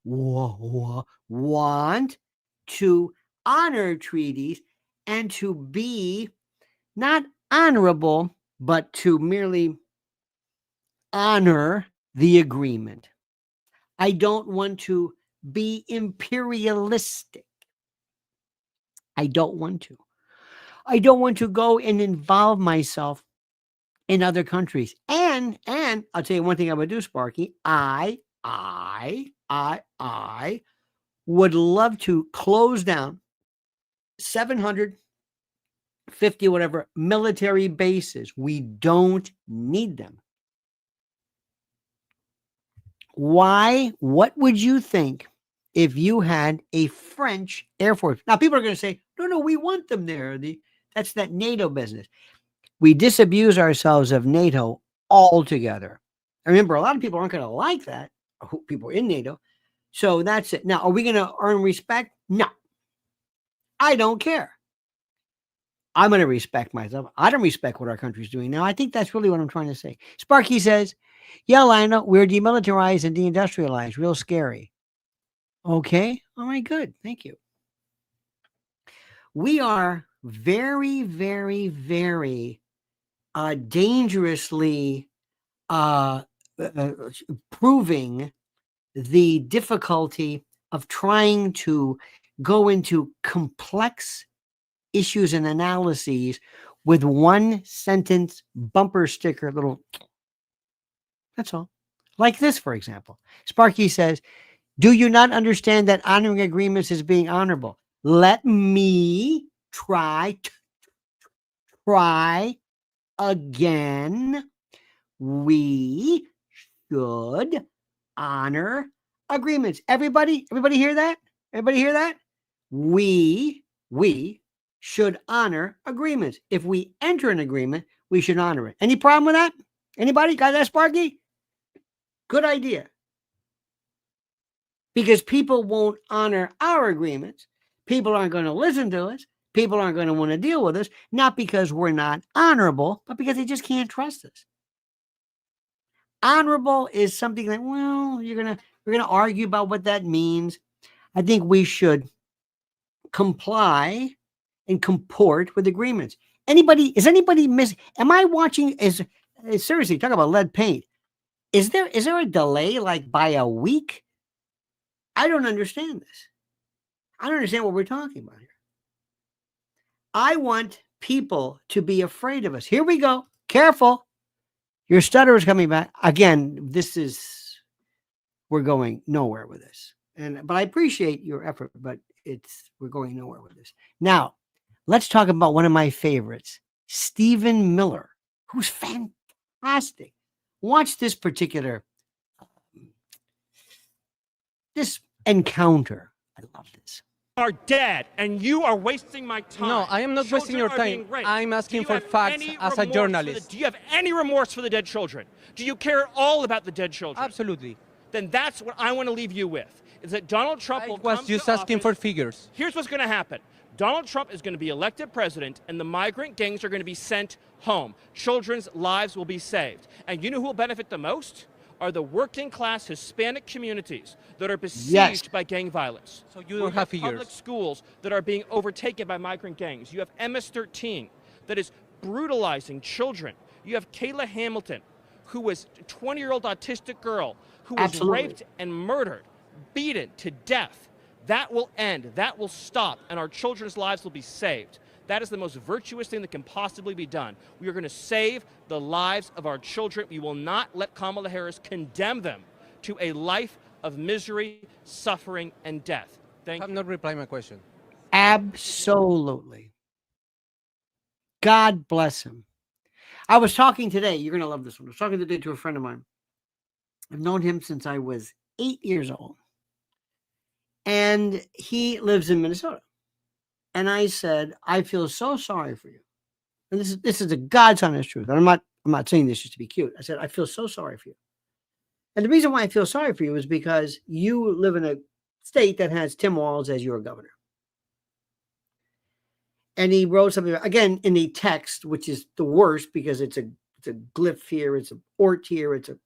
want to honor treaties and to be not honorable, but to merely honor the agreement. I don't want to be imperialistic. I don't want to. I don't want to go and involve myself in other countries. And I'll tell you one thing I would do, Sparky. I would love to close down 750 whatever military bases. We don't need them. Why? What would you think if you had a French Air Force? Now, people are going to say, no, we want them there. That's that NATO business. We disabuse ourselves of NATO altogether. Remember, a lot of people aren't going to like that, people in NATO. So that's it. Now, are we going to earn respect? No. I don't care. I'm going to respect myself. I don't respect what our country's doing now. I think that's really what I'm trying to say. Sparky says, yeah, Lionel, we're demilitarized and deindustrialized. Real scary. Okay. All right, good. Thank you. We are very, very, very dangerously proving the difficulty of trying to go into complex issues and analyses with one sentence bumper sticker, little. That's all. Like this, for example. Sparky says, do you not understand that honoring agreements is being honorable? Let me try again. We should honor agreements. Everybody hear that? Everybody hear that? We should honor agreements. If we enter an agreement, we should honor it. Any problem with that? Anybody got that, Sparky? Good idea. Because people won't honor our agreements. People aren't going to listen to us. People aren't going to want to deal with us, not because we're not honorable, but because they just can't trust us. Honorable is something that, well, we're gonna argue about what that means. I think we should comply and comport with agreements. Is anybody missing? Am I watching? Seriously, talk about lead paint. Is there a delay like by a week? I don't understand this. I don't understand what we're talking about here. I want people to be afraid of us. Here we go. Careful. Your stutter is coming back. Again, we're going nowhere with this. But I appreciate your effort, but we're going nowhere with this. Now, let's talk about one of my favorites, Stephen Miller, who's fantastic. Watch this particular this encounter. I love this. Are dead, and you are wasting my time. No, I am not wasting your time. I'm asking for facts as a journalist. Do you have any remorse for the dead children? Do you care at all about the dead children? Absolutely. Then that's what I want to leave you with, is that Donald Trump will come was just to asking office. for figures. Here's what's going to happen. Donald Trump is going to be elected president, and the migrant gangs are going to be sent home. Children's lives will be saved. And you know who will benefit the most? Are the working class Hispanic communities that are besieged by gang violence. So you don't have figures. Public schools that are being overtaken by migrant gangs. You have MS-13 that is brutalizing children. You have Kayla Hamilton, who was a 20-year-old autistic girl who was raped and murdered, beaten to death. That will end. That will stop, and our children's lives will be saved. That is the most virtuous thing that can possibly be done. We are going to save the lives of our children. We will not let Kamala Harris condemn them to a life of misery, suffering, and death. Thank you. I have not replied my question. Absolutely. God bless him. I was talking today. You're going to love this one. I was talking today to a friend of mine. I've known him since I was 8 years old. And he lives in Minnesota. And I said, I feel so sorry for you. And this is the God's honest truth. And I'm not saying this just to be cute. I said, I feel so sorry for you. And the reason why I feel sorry for you is because you live in a state that has Tim Walz as your governor. And he wrote something, again, in the text, which is the worst because it's a glyph here, it's a ort here, it's a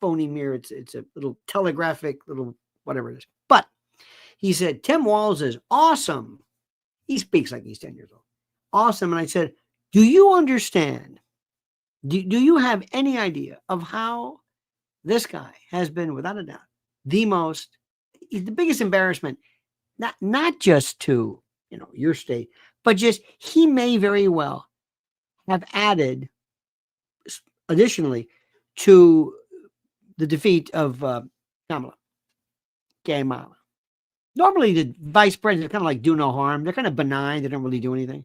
phoneme here, it's a little telegraphic, little whatever it is. But he said, Tim Walz is awesome. He speaks like he's 10 years old. Awesome. And I said, do you understand? Do you have any idea of how this guy has been, without a doubt, the biggest embarrassment, not just to, your state, but just he may very well have added additionally to the defeat of Kamala. Normally, the vice president kind of like do no harm. They're kind of benign. They don't really do anything.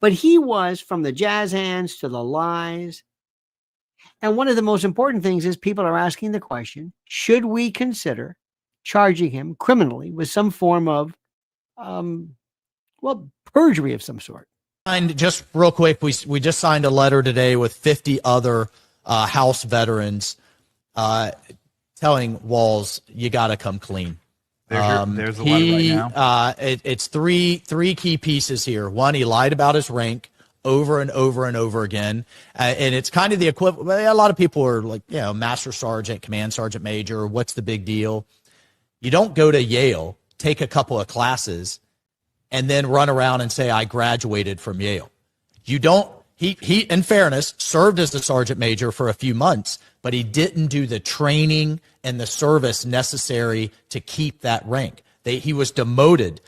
But he was, from the jazz hands to the lies. And one of the most important things is people are asking the question, should we consider charging him criminally with some form of, perjury of some sort? And just real quick, we just signed a letter today with 50 other House veterans telling Walz, you got to come clean. There's the letter right now. It's three key pieces here. One, he lied about his rank over and over and over again. And it's kind of the equivalent. A lot of people are like, master sergeant, command sergeant major. What's the big deal? You don't go to Yale, take a couple of classes, and then run around and say, I graduated from Yale. You don't. He, in fairness, served as the sergeant major for a few months, but he didn't do the training and the service necessary to keep that rank. He was demoted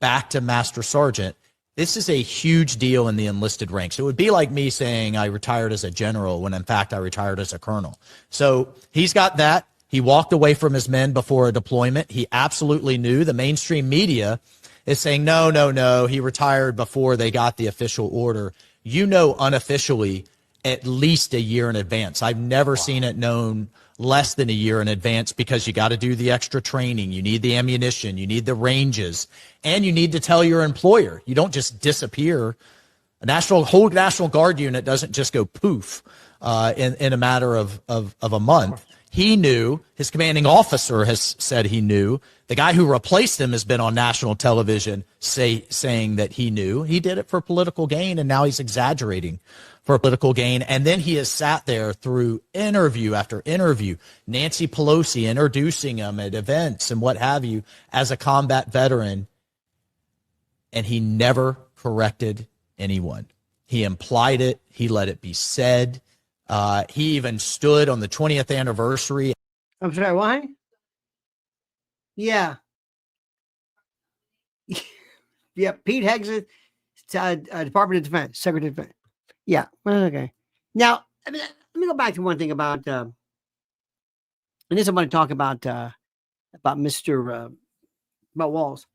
back to master sergeant. This is a huge deal in the enlisted ranks. It would be like me saying I retired as a general when, in fact, I retired as a colonel. So he's got that. He walked away from his men before a deployment. He absolutely knew. The mainstream media is saying, no, he retired before they got the official order. Unofficially, at least a year in advance. I've never seen it known less than a year in advance, because you got to do the extra training. You need the ammunition. You need the ranges, and you need to tell your employer. You don't just disappear. A whole National Guard unit doesn't just go poof in a matter of a month. He knew. His commanding officer has said he knew. The guy who replaced him has been on national television saying that he knew. He did it for political gain, and now he's exaggerating for political gain. And then he has sat there through interview after interview, Nancy Pelosi introducing him at events and what have you as a combat veteran, and he never corrected anyone. He implied it. He let it be said. He even stood on the 20th anniversary. I'm sorry, why? Yeah. Yeah, Pete Hegseth, Department of Defense, Secretary of Defense. Yeah, well, okay. Now, let me go back to one thing about, and this I want to talk about Mr. about Walz.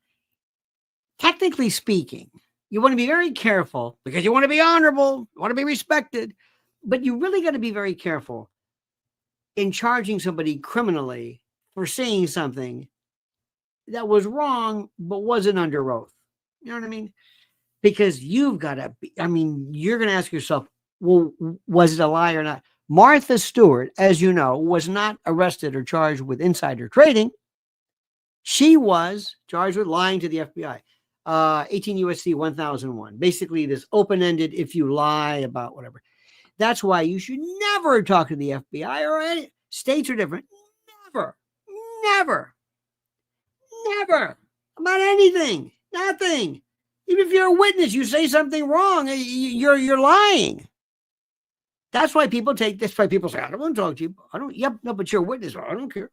Technically speaking, you want to be very careful because you want to be honorable, you want to be respected, but you really got to be very careful in charging somebody criminally for saying something that was wrong but wasn't under oath. You know what I mean? Because you've got to be, you're going to ask yourself, well, was it a lie or not? Martha Stewart, as you know, was not arrested or charged with insider trading. She was charged with lying to the FBI. 18 U.S.C. 1001. Basically, this open-ended, if you lie about whatever. That's why you should never talk to the FBI or any states are different. Never about anything. Nothing. Even if you're a witness, you say something wrong, you're lying. That's why people say, I don't want to talk to you. No, but you're a witness. I don't care.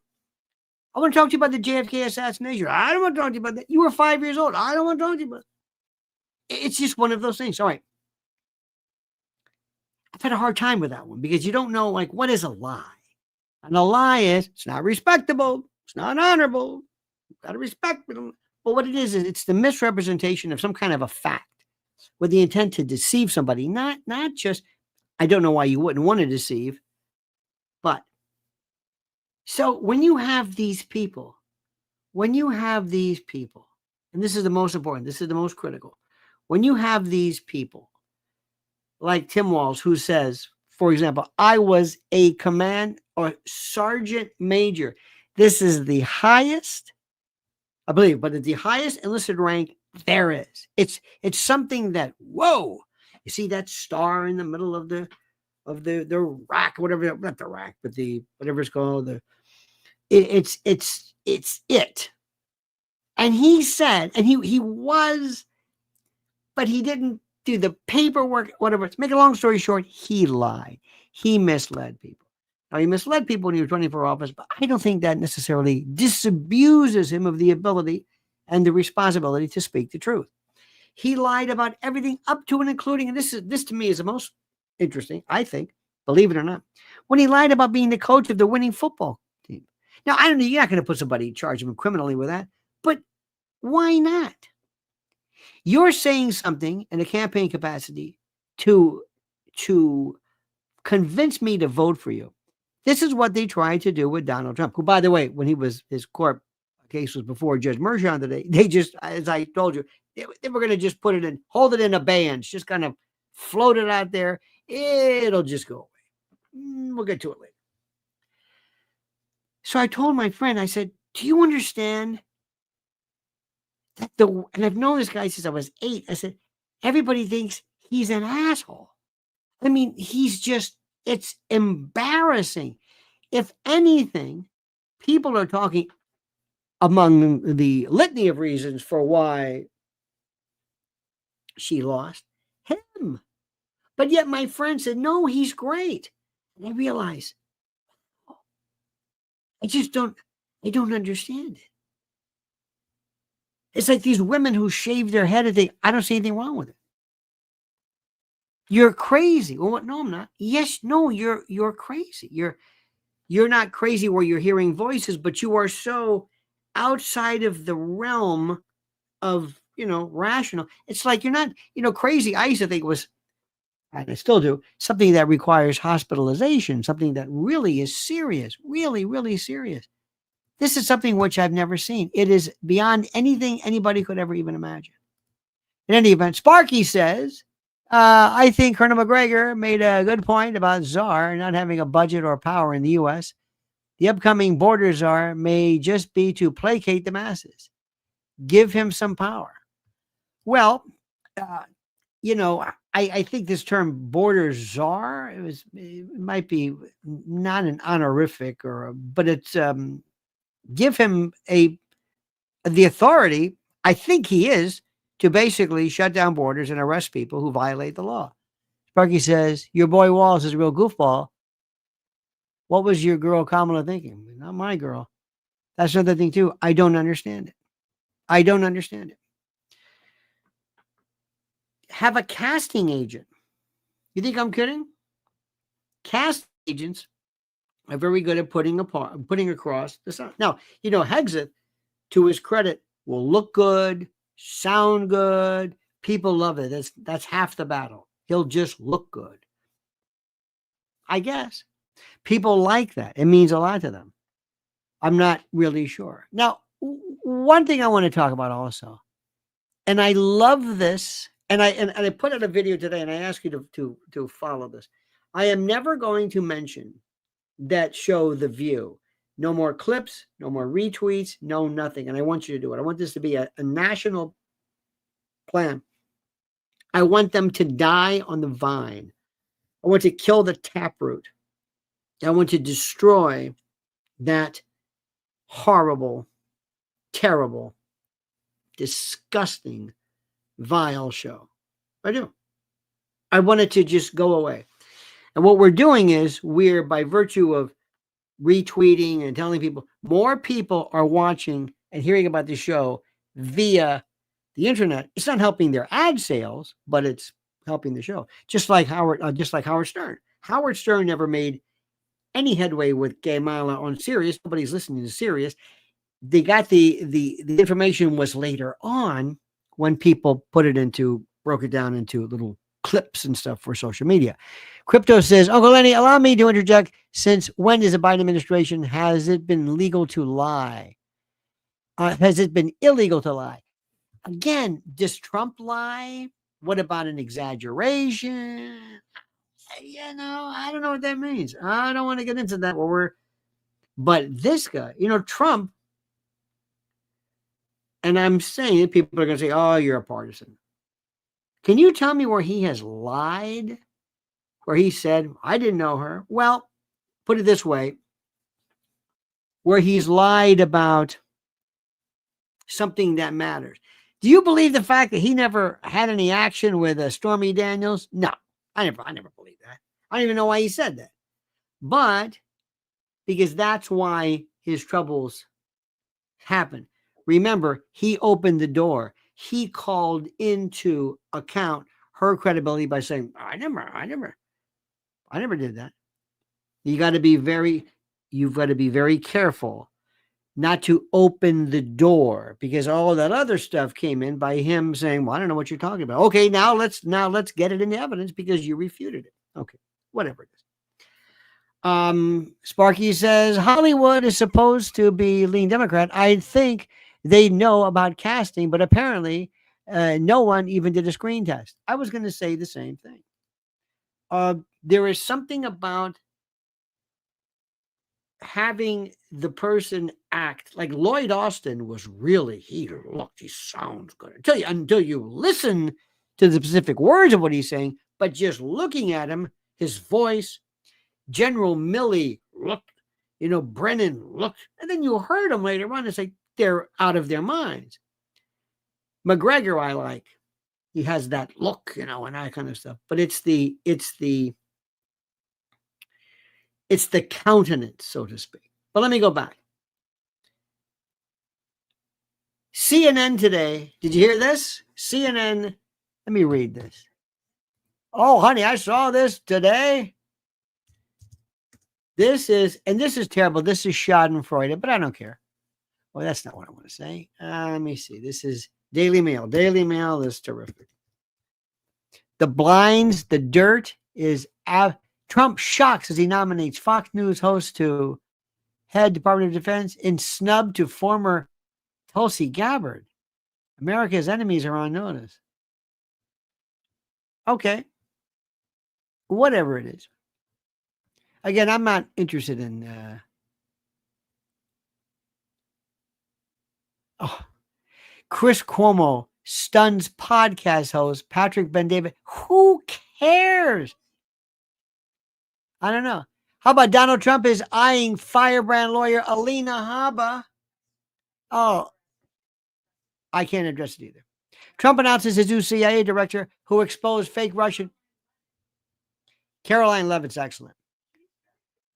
I want to talk to you about the JFK assassination. I don't want to talk to you about that. You were 5 years old. I don't want to talk to you about it. It's just one of those things. All right. I've had a hard time with that one because you don't know, like, what is a lie? And a lie is, it's not respectable. It's not honorable. You've got to respect it. But what it is it's the misrepresentation of some kind of a fact with the intent to deceive somebody. Not just, I don't know why you wouldn't want to deceive, but so when you have these people, and this is the most important, this is the most critical, when you have these people like Tim Walz, who says, for example, I was a command or sergeant major. This is the highest, I believe, but it's the highest enlisted rank there is. It's something that, whoa, you see that star in the middle of the rack, whatever, not the rack, but the whatever it's called, it's it. And he said, and he was, but he didn't do the paperwork, whatever. To make a long story short, he lied. He misled people. Now, he misled people when he was running for office, but I don't think that necessarily disabuses him of the ability and the responsibility to speak the truth. He lied about everything up to and including, and this to me is the most interesting, I think, believe it or not, when he lied about being the coach of the winning football team. Now, I don't know, you're not going to put somebody, charge him criminally with that, but why not? You're saying something in a campaign capacity to convince me to vote for you. This is what they tried to do with Donald Trump, who, by the way, when his court case was before Judge Mershon today, they just, as I told you, they were going to just hold it in abeyance, just kind of float it out there. It'll just go away. We'll get to it later. So I told my friend, I said, do you understand that and I've known this guy since I was 8. I said, everybody thinks he's an asshole. I mean, it's embarrassing. If anything, people are talking among the litany of reasons for why she lost him. But yet my friend said, no, he's great. And I realized, I don't understand it. It's like these women who shave their head and think, I don't see anything wrong with it. You're crazy. Well, what? No, I'm not. Yes, no, you're crazy. You're not crazy where you're hearing voices, but you are so outside of the realm of, rational. It's like you're not, crazy. I used to think was, and I still do, something that requires hospitalization, something that really is serious, really, really serious. This is something which I've never seen. It is beyond anything anybody could ever even imagine. In any event, Sparky says, I think Colonel McGregor made a good point about Czar not having a budget or power in the U.S. The upcoming border czar may just be to placate the masses. Give him some power. Well, I think this term border czar, it might be not an honorific but it's give him the authority. I think he is to basically shut down borders and arrest people who violate the law. Sparky says, your boy Walls is a real goofball. What was your girl Kamala thinking? Not my girl. That's another thing too. I don't understand it. I don't understand it. Have a casting agent. You think I'm kidding? Cast agents are very good at putting across the sound. Now, Hexeth, to his credit, will look good, sound good. People love it. That's half the battle. He'll just look good. I guess. People like that. It means a lot to them. I'm not really sure. Now, one thing I want to talk about also, and I love this, and I put out a video today, and I ask you to follow this. I am never going to mention that show The View. No more clips, no more retweets, no nothing. And I want you to do it. I want this to be a national plan. I want them to die on the vine. I want to kill the taproot. I want to destroy that horrible, terrible, disgusting, vile show. I do. I want it to just go away. And what we're doing is we're, by virtue of retweeting and telling people, more people are watching and hearing about the show via the internet. It's not helping their ad sales, but it's helping the show. Just like Howard Stern. Howard Stern never made any headway with Kamala on Sirius. Nobody's listening to Sirius. They got the information was later on when people broke it down into little clips and stuff for social media. Crypto says, Uncle Lenny, allow me to interject. Since when is the Biden administration, has it been legal to lie? Has it been illegal to lie? Again, does Trump lie? What about an exaggeration? I don't know what that means. I don't want to get into that. But this guy, Trump, and I'm saying people are going to say, oh, you're a partisan. Can you tell me where he has lied? Where he said, I didn't know her? Well, put it this way. Where he's lied about something that matters. Do you believe the fact that he never had any action with Stormy Daniels? No, I never believe that. I don't even know why he said that. But because that's why his troubles happened. Remember, he opened the door. He called into account her credibility by saying, I never did that. You've got to be very careful not to open the door, because all that other stuff came in by him saying, well, I don't know what you're talking about. Okay, now let's get it into evidence because you refuted it. Okay, whatever it is. Sparky says Hollywood is supposed to be lean Democrat. I think they know about casting, but apparently no one even did a screen test. I was going to say the same thing. There is something about having the person act like Lloyd Austin was really, he sounds good until you listen to the specific words of what he's saying, but just looking at him, his voice, General Milley looked, Brennan looked, and then you heard him later on. It's like they're out of their minds. McGregor, I like. He has that look, and that kind of stuff. But it's the countenance, so to speak. But let me go back. CNN today. Did you hear this? CNN. Let me read this. Oh, honey, I saw this today. This is terrible. This is Schadenfreude, but I don't care. Well, that's not what I want to say. Let me see. This is Daily Mail. Daily Mail is terrific. The blinds, the dirt is Trump shocks as he nominates Fox News host to head Department of Defense in snub to former Tulsi Gabbard. America's enemies are on notice. Okay. Whatever it is. Again, I'm not interested in Chris Cuomo stuns podcast host Patrick Ben-David. Who cares? I don't know. How about Donald Trump is eyeing firebrand lawyer Alina Habba? Oh, I can't address it either. Trump announces his new CIA director who exposed fake Russian. Caroline Levitt's excellent.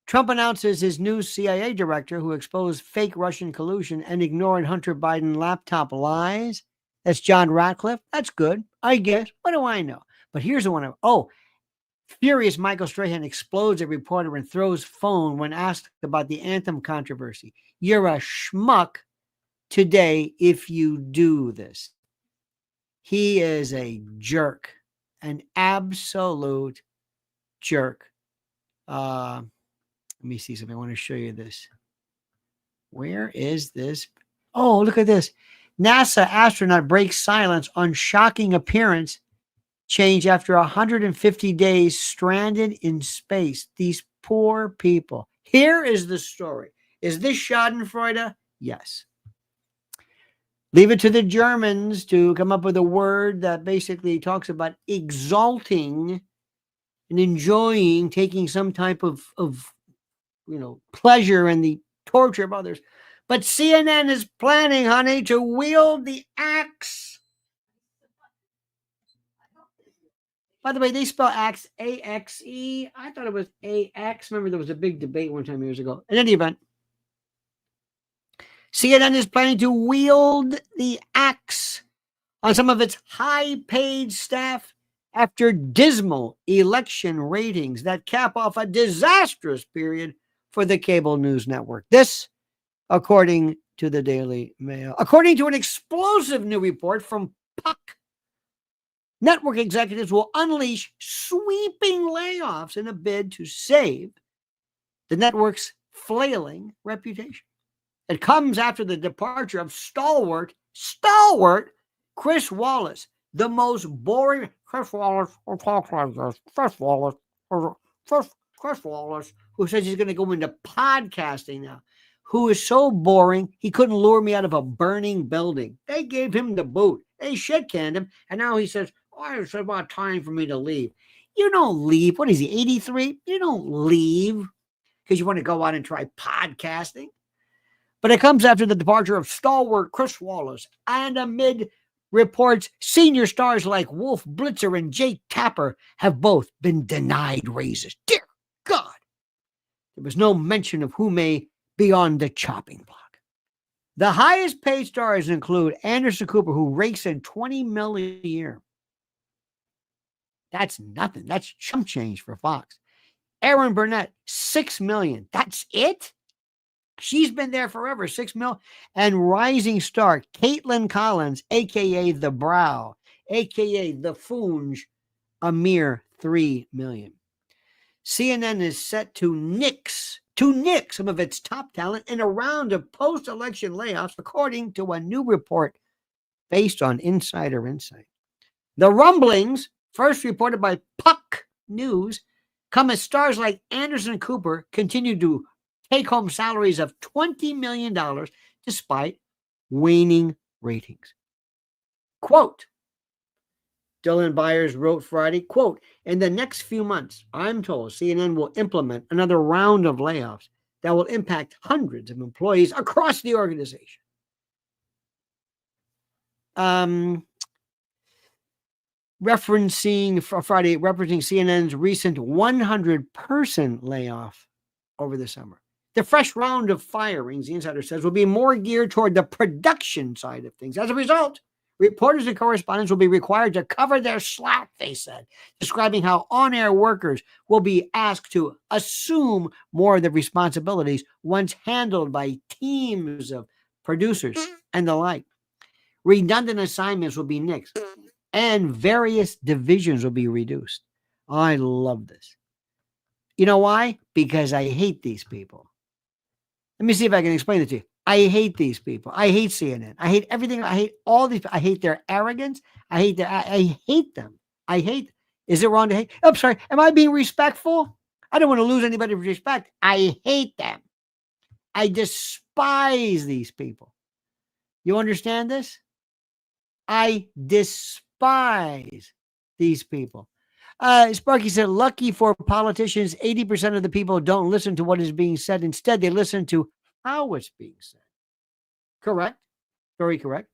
Trump announces his new CIA director who exposed fake Russian collusion and ignored Hunter Biden laptop lies. That's John Ratcliffe. That's good, I guess. What do I know? But here's the one. Furious Michael Strahan explodes a reporter and throws phone when asked about the anthem controversy. You're a schmuck today if you do this. He is a jerk, an absolute jerk. Let me see something. I want to show you this. Where is this? Oh, look at this. NASA astronaut breaks silence on shocking appearance change after 150 days stranded in space. These poor people. Here is the story. Is this Schadenfreude? Yes. Leave it to the Germans to come up with a word that basically talks about exalting and enjoying, taking some type of pleasure in the torture of others. But CNN is planning, honey, to wield the axe. By the way, they spell axe A-X-E. I thought it was A-X. Remember, there was a big debate one time years ago. In any event, CNN is planning to wield the axe on some of its high-paid staff after dismal election ratings that cap off a disastrous period for the cable news network. This, according to the Daily Mail. According to an explosive new report from Puck, network executives will unleash sweeping layoffs in a bid to save the network's flailing reputation. It comes after the departure of stalwart Chris Wallace, the most boring. Chris Wallace, who says he's going to go into podcasting now, who is so boring he couldn't lure me out of a burning building. They gave him the boot. They shit-canned him, and now he says, it's about time for me to leave. You don't leave. What is he, 83? You don't leave because you want to go out and try podcasting. But it comes after the departure of stalwart Chris Wallace and amid reports senior stars like Wolf Blitzer and Jake Tapper have both been denied raises. Dear God. There was no mention of who may be on the chopping block. The highest paid stars include Anderson Cooper, who rakes in $20 million a year. That's nothing. That's chump change for Fox. Aaron Burnett, $6 million. That's it? She's been there forever, $6 million. And rising star Caitlin Collins, a.k.a. The Brow, a.k.a. The Foonge, a mere $3 million. CNN is set to nix some of its top talent in a round of post-election layoffs, according to a new report based on insider insight. The rumblings, first reported by Puck News, come as stars like Anderson Cooper continue to take-home salaries of $20 million despite waning ratings. Quote, Dylan Byers wrote Friday, quote, in the next few months, I'm told CNN will implement another round of layoffs that will impact hundreds of employees across the organization. Referencing CNN's recent 100-person layoff over the summer. The fresh round of firings, the insider says, will be more geared toward the production side of things. As a result, reporters and correspondents will be required to cover their slack, they said, describing how on-air workers will be asked to assume more of the responsibilities once handled by teams of producers and the like. Redundant assignments will be nixed, and various divisions will be reduced. I love this. You know why? Because I hate these people. Let me see if I can explain it to you. I hate these people. I hate CNN. I hate everything. I hate all these. I hate their arrogance. I hate them. I hate. Is it wrong to hate? I'm sorry. Am I being respectful? I don't want to lose anybody's respect. I hate them. I despise these people. You understand this? I despise these people. Sparky said, lucky for politicians, 80% of the people don't listen to what is being said. Instead, they listen to how it's being said. Correct. Very correct.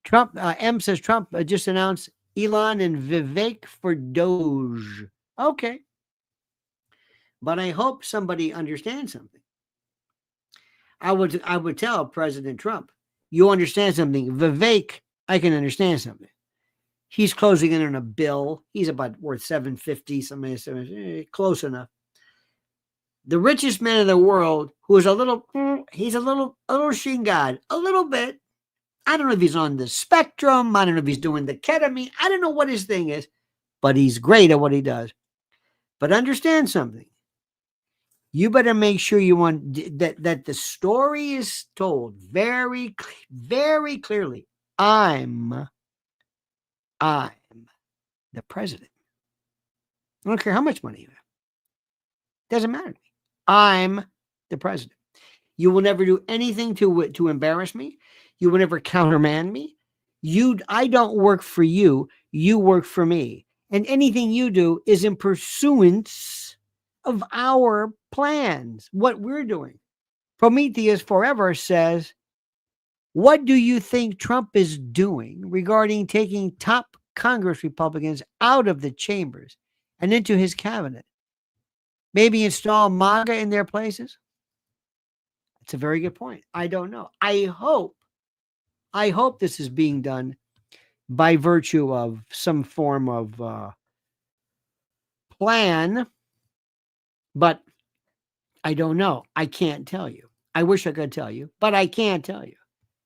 Trump, M says Trump just announced Elon and Vivek for Doge. Okay. But I hope somebody understands something. I would tell President Trump, you understand something. Vivek, I can understand something. He's closing in on a bill. He's about worth $750, something close enough. The richest man in the world, who is a little sheen god, a little bit. I don't know if he's on the spectrum. I don't know if he's doing the ketamine. I don't know what his thing is, but he's great at what he does. But understand something. You better make sure you want that the story is told very, very clearly. I'm the president. I don't care how much money you have. Doesn't matter to me. I'm the president. You will never do anything to embarrass me. You will never countermand me. I don't work for you. You work for me. And anything you do is in pursuance of our plans, what we're doing. Prometheus Forever says, what do you think Trump is doing regarding taking top Congress Republicans out of the chambers and into his cabinet? Maybe install MAGA in their places? That's a very good point. I don't know. I hope this is being done by virtue of some form of plan, but I don't know. I can't tell you. I wish I could tell you, but I can't tell you.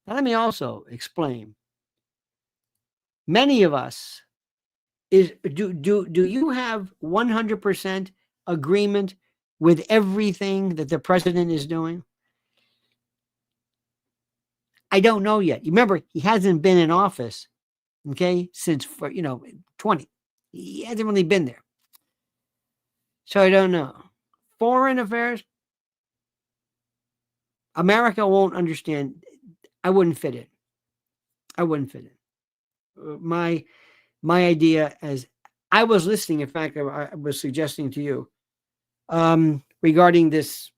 Now, let me also explain. Many of us do you have 100% agreement with everything that the president is doing? I don't know yet. You remember, he hasn't been in office, okay, since 20. He hasn't really been there. So I don't know. Foreign affairs, America won't understand. I wouldn't fit in. My idea, as I was listening, in fact, I was suggesting to you regarding this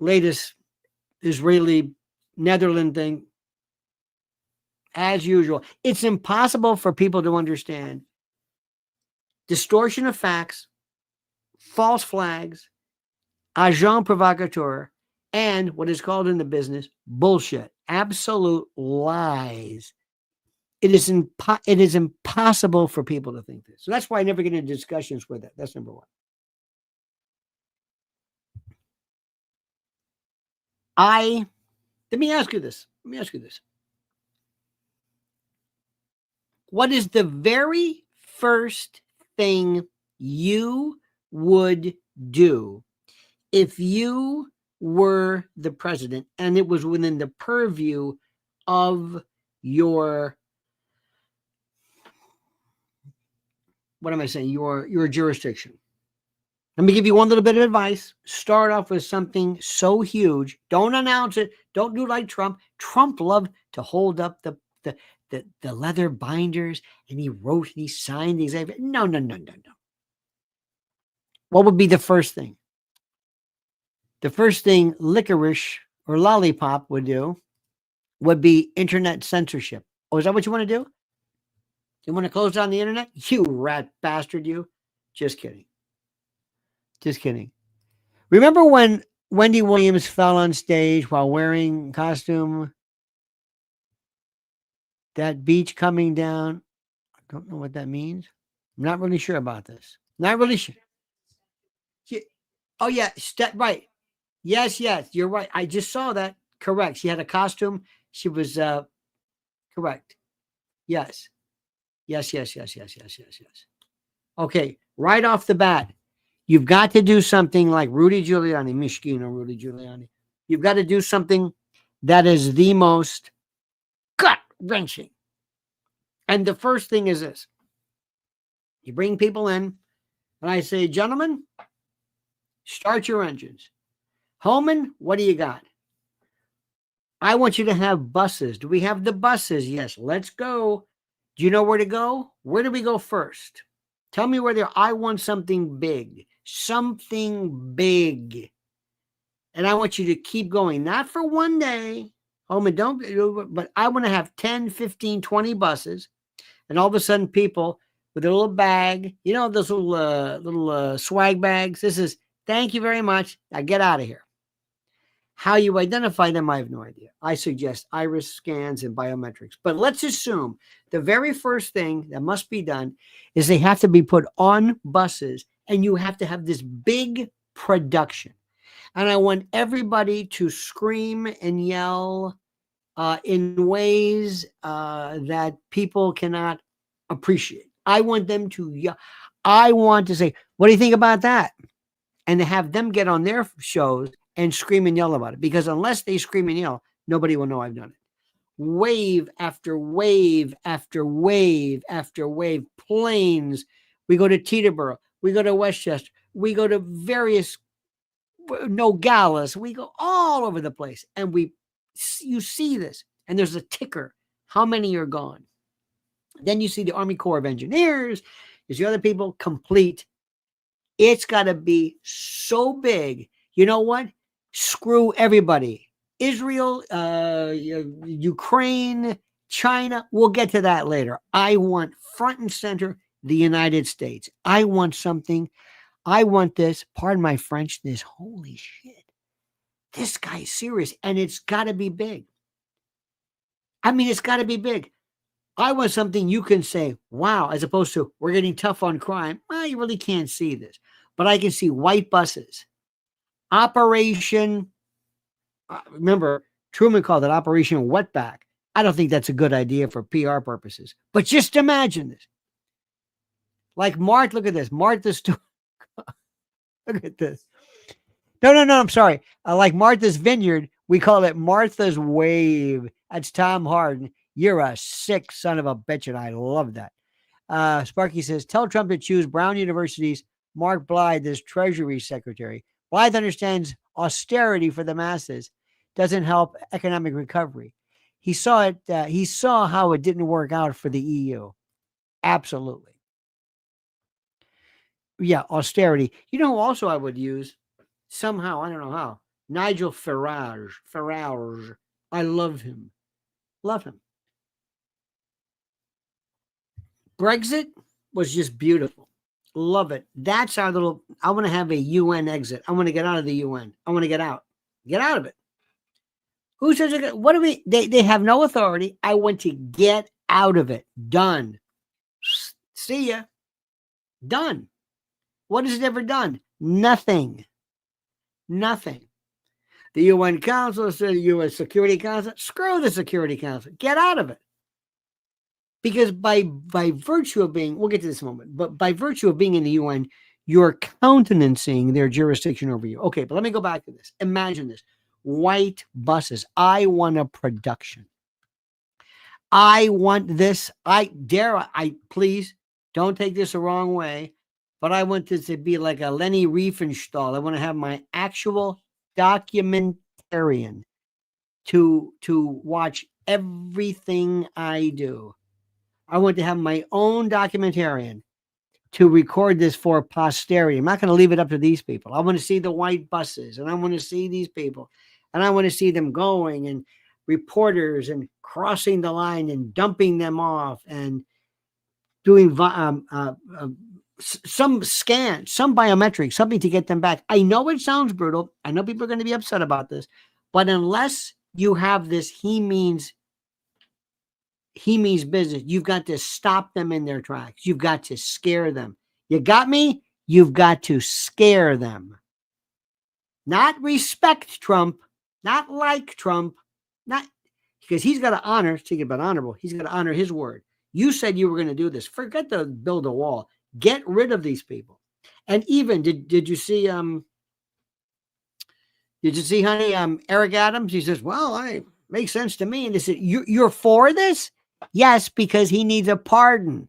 latest Israeli Netherlands thing. As usual, it's impossible for people to understand distortion of facts, false flags, agent provocateur, and what is called in the business bullshit, absolute lies. It is impossible for people to think this. So that's why I never get into discussions with it. That's number one. Let me ask you this. What is the very first thing you would do if you were the president and it was within the purview of your, what am I saying? Your jurisdiction. Let me give you one little bit of advice. Start off with something so huge. Don't announce it. Don't do like Trump. Trump loved to hold up the leather binders, and he wrote and he signed these. No. What would be the first thing? The first thing licorice or lollipop would do would be internet censorship. Oh, is that what you want to do? You want to close down the internet? You rat bastard, you. Just kidding. Just kidding. Remember when Wendy Williams fell on stage while wearing costume? That beach coming down. I don't know what that means. I'm not really sure about this. Not really sure. Oh, yeah. Right. Yes. You're right. I just saw that. Correct. She had a costume. She was correct. Yes. Okay. Right off the bat, you've got to do something like Rudy Giuliani, Mishkino Rudy Giuliani. You've got to do something that is the most gut-wrenching. And the first thing is this. You bring people in, and I say, gentlemen, start your engines. Holman, what do you got? I want you to have buses. Do we have the buses? Yes, let's go. Do you know where to go? Where do we go first? Tell me where there. I want something big. Something big. And I want you to keep going. Not for one day. Holman, but I want to have 10, 15, 20 buses. And all of a sudden people with a little bag, you know, those little swag bags. This is, thank you very much. Now get out of here. How you identify them, I have no idea. I suggest iris scans and biometrics. But let's assume the very first thing that must be done is they have to be put on buses, and you have to have this big production. And I want everybody to scream and yell in ways that people cannot appreciate. I want them to yell. I want to say, what do you think about that? And to have them get on their shows and scream and yell about it. Because unless they scream and yell, nobody will know I've done it. Wave after wave after wave after wave. Planes. We go to Teterboro. We go to Westchester. We go to various Nogales. We go all over the place. And you see this. And there's a ticker. How many are gone? Then you see the Army Corps of Engineers. You see other people complete. It's got to be so big. You know what? Screw everybody. Israel, Ukraine, China. We'll get to that later. I want front and center the United States. I want something. I want this. Pardon my French. This holy shit. This guy's serious, and it's got to be big. I mean, it's got to be big. I want something you can say, wow, as opposed to we're getting tough on crime. Well, you really can't see this. But I can see white buses. Operation, remember, Truman called it Operation Wetback. I don't think that's a good idea for PR purposes. But just imagine this. Like Martha, look at this. Martha's Stewart. Look at this. No, I'm sorry. Like Martha's Vineyard, we call it Martha's Wave. That's Tom Harden. You're a sick son of a bitch, and I love that. Sparky says, tell Trump to choose Brown University's Mark Blythe as Treasury Secretary. Blythe understands austerity for the masses doesn't help economic recovery. He saw it. He saw how it didn't work out for the EU. Absolutely. Yeah, austerity. You know who also I would use? Somehow, I don't know how. Nigel Farage. I love him. Love him. Brexit was just beautiful. Love it. That's our little, I want to have a UN exit. I want to get out of the UN. I want to get out. Get out of it. Who says, what do we, they have no authority. I want to get out of it. Done. See ya. Done. What has it ever done? Nothing. Nothing. The UN Council, the UN Security Council, screw the Security Council. Get out of it. Because by virtue of being, we'll get to this in a moment, but by virtue of being in the UN, you're countenancing their jurisdiction over you. Okay, but let me go back to this. Imagine this. White buses. I want a production. I want this. I please don't take this the wrong way. but I want this to be like a Lenny Riefenstahl. I want to have my actual documentarian to watch everything I do. I want to have my own documentarian to record this for posterity. I'm not going to leave it up to these people. I want to see the white buses, and I want to see these people, and I want to see them going, and reporters and crossing the line and dumping them off and doing some scan, some biometric, something to get them back. I know it sounds brutal. I know people are going to be upset about this, but unless you have this, he means business, you've got to stop them in their tracks. You've got to scare them. You got me? You've got to scare them. Not respect Trump, not like Trump, not because he's got to honor, speaking about honorable, he's got to honor his word. You said you were going to do this. Forget to build a wall. Get rid of these people. And even did you see honey, Eric Adams? He says, well, it makes sense to me. And they said, you're for this? Yes, because he needs a pardon.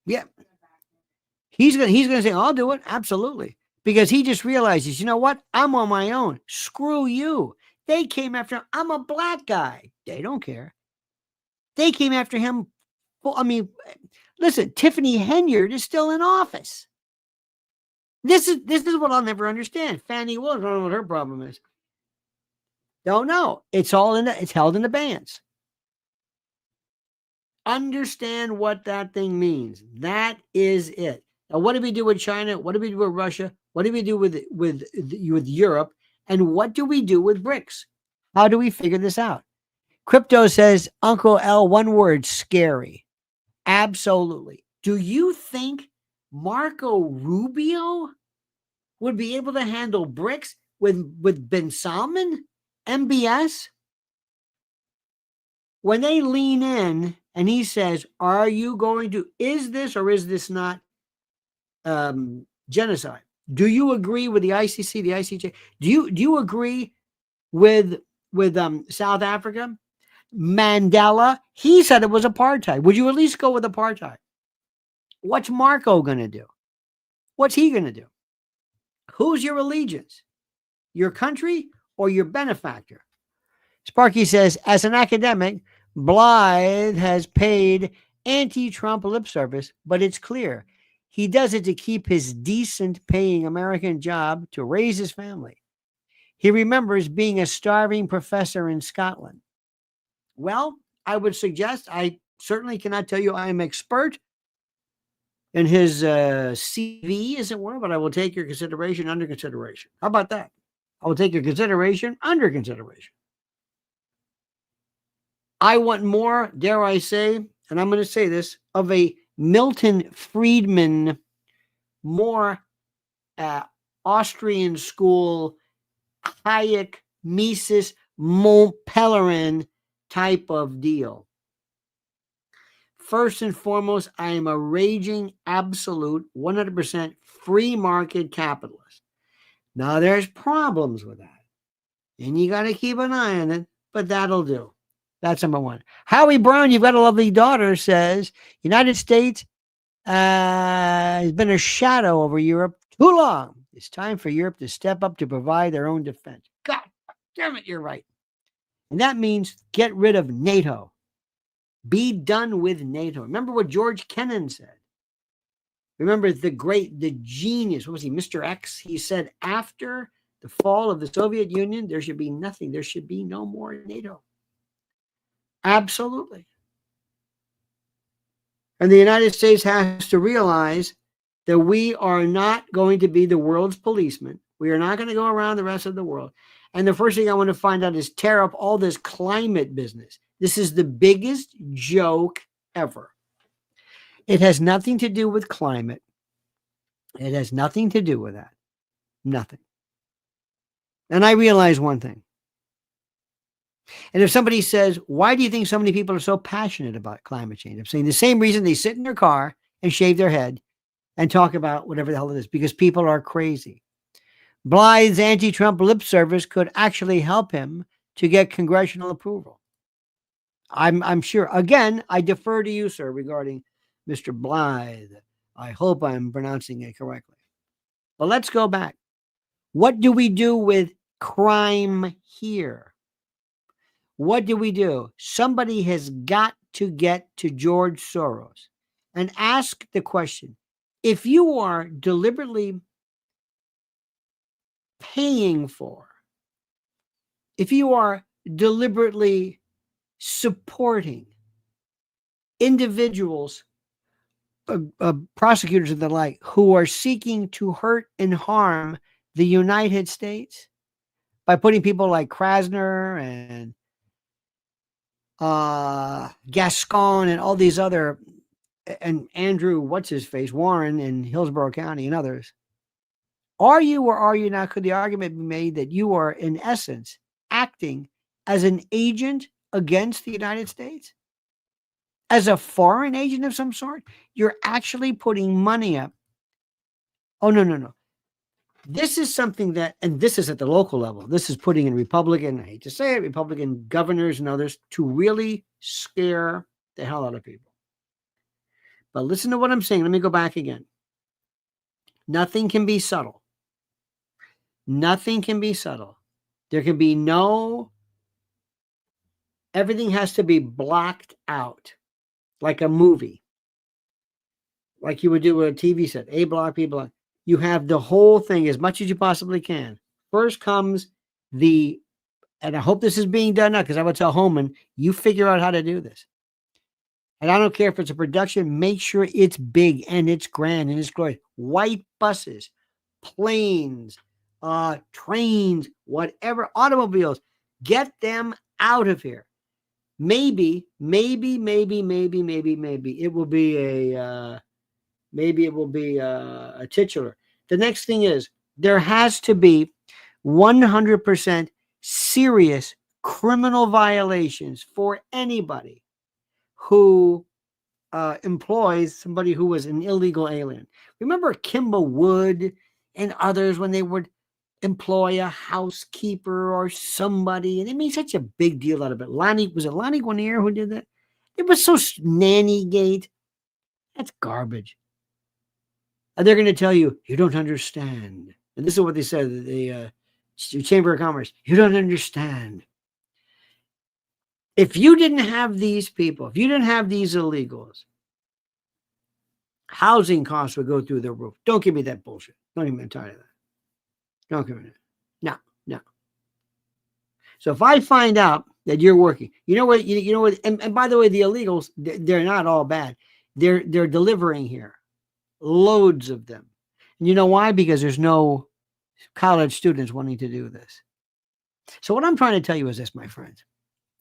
Yeah. He's gonna say, I'll do it. Absolutely. Because he just realizes, you know what? I'm on my own. Screw you. They came after him. I'm a black guy. They don't care. They came after him. Well, I mean, listen, Tiffany Henyard is still in office. This is what I'll never understand. Fannie Willis, I don't know what her problem is. Don't know. It's held in abeyance. Understand what that thing means. That is it. Now, what do we do with China? What do we do with Russia? What do we do with Europe? And what do we do with BRICS? How do we figure this out? Crypto says, Uncle L, one word, scary. Absolutely. Do you think Marco Rubio would be able to handle BRICS with Ben Salman, MBS? When they lean in and he says, are you going to, is this or is this not genocide? Do you agree with the ICC, the ICJ? Do you agree with South Africa? Mandela, he said it was apartheid. Would you at least go with apartheid? What's Marco going to do? What's he going to do? Who's your allegiance? Your country or your benefactor? Sparky says, as an academic, Blythe has paid anti-Trump lip service, but it's clear he does it to keep his decent paying American job to raise his family. He remembers being a starving professor in Scotland. Well, I would suggest, I certainly cannot tell you I am expert in his CV, as it were, but I will take your consideration under consideration. How about that? I will take your consideration under consideration. I want more, dare I say, and I'm going to say this, of a Milton Friedman, more Austrian school, Hayek, Mises, Montpellerin type of deal. First and foremost, I am a raging, absolute, 100% free market capitalist. Now, there's problems with that, and you got to keep an eye on it, but that'll do. That's number one. Howie Brown, you've got a lovely daughter, says, United States has been a shadow over Europe too long. It's time for Europe to step up to provide their own defense. God damn it, you're right. And that means get rid of NATO. Be done with NATO. Remember what George Kennan said. Remember the genius, what was he, Mr. X? He said, after the fall of the Soviet Union, there should be nothing. There should be no more NATO. Absolutely. And the United States has to realize that we are not going to be the world's policeman. We are not going to go around the rest of the world. And the first thing I want to find out is tear up all this climate business. This is the biggest joke ever. It has nothing to do with climate. It has nothing to do with that. Nothing. And I realize one thing. And if somebody says, why do you think so many people are so passionate about climate change? I'm saying the same reason they sit in their car and shave their head and talk about whatever the hell it is, because people are crazy. Blythe's anti-Trump lip service could actually help him to get congressional approval. I'm sure. Again, I defer to you, sir, regarding Mr. Blythe. I hope I'm pronouncing it correctly. But let's go back. What do we do with crime here? What do we do? Somebody has got to get to George Soros and ask the question, if you are deliberately paying for, if you are deliberately supporting individuals, prosecutors and the like, who are seeking to hurt and harm the United States by putting people like Krasner and Gascon and all these other, and Andrew, what's his face, Warren in Hillsborough County and others. Are you or are you not? Could the argument be made that you are, in essence, acting as an agent against the United States? As a foreign agent of some sort? You're actually putting money up. Oh, no. This is something that, and this is at the local level, this is putting in Republican, I hate to say it, Republican governors and others to really scare the hell out of people. But listen to what I'm saying. Let me go back again. Nothing can be subtle. Nothing can be subtle. There can be everything has to be blocked out like a movie. Like you would do a TV set, A block, B block. You have the whole thing as much as you possibly can. First comes and I hope this is being done now because I would tell Holman, you figure out how to do this. And I don't care if it's a production, make sure it's big and it's grand and it's glorious. White buses, planes, trains, whatever, automobiles, get them out of here. Maybe it will be a titular. The next thing is there has to be 100% serious criminal violations for anybody who employs somebody who was an illegal alien. Remember Kimba Wood and others when they would employ a housekeeper or somebody, and they made such a big deal out of it. Was it Lonnie Guinier who did that? It was so nanny-gate. That's garbage. And they're going to tell you, you don't understand. And this is what they said, the Chamber of Commerce. You don't understand. If you didn't have these people, if you didn't have these illegals, housing costs would go through the roof. Don't give me that bullshit. Don't even tired of that. Don't give me that. No. So if I find out that you're working, you know what, and by the way, the illegals, they're not all bad. They're delivering here. Loads of them. And you know why? Because there's no college students wanting to do this. So what I'm trying to tell you is this, my friends.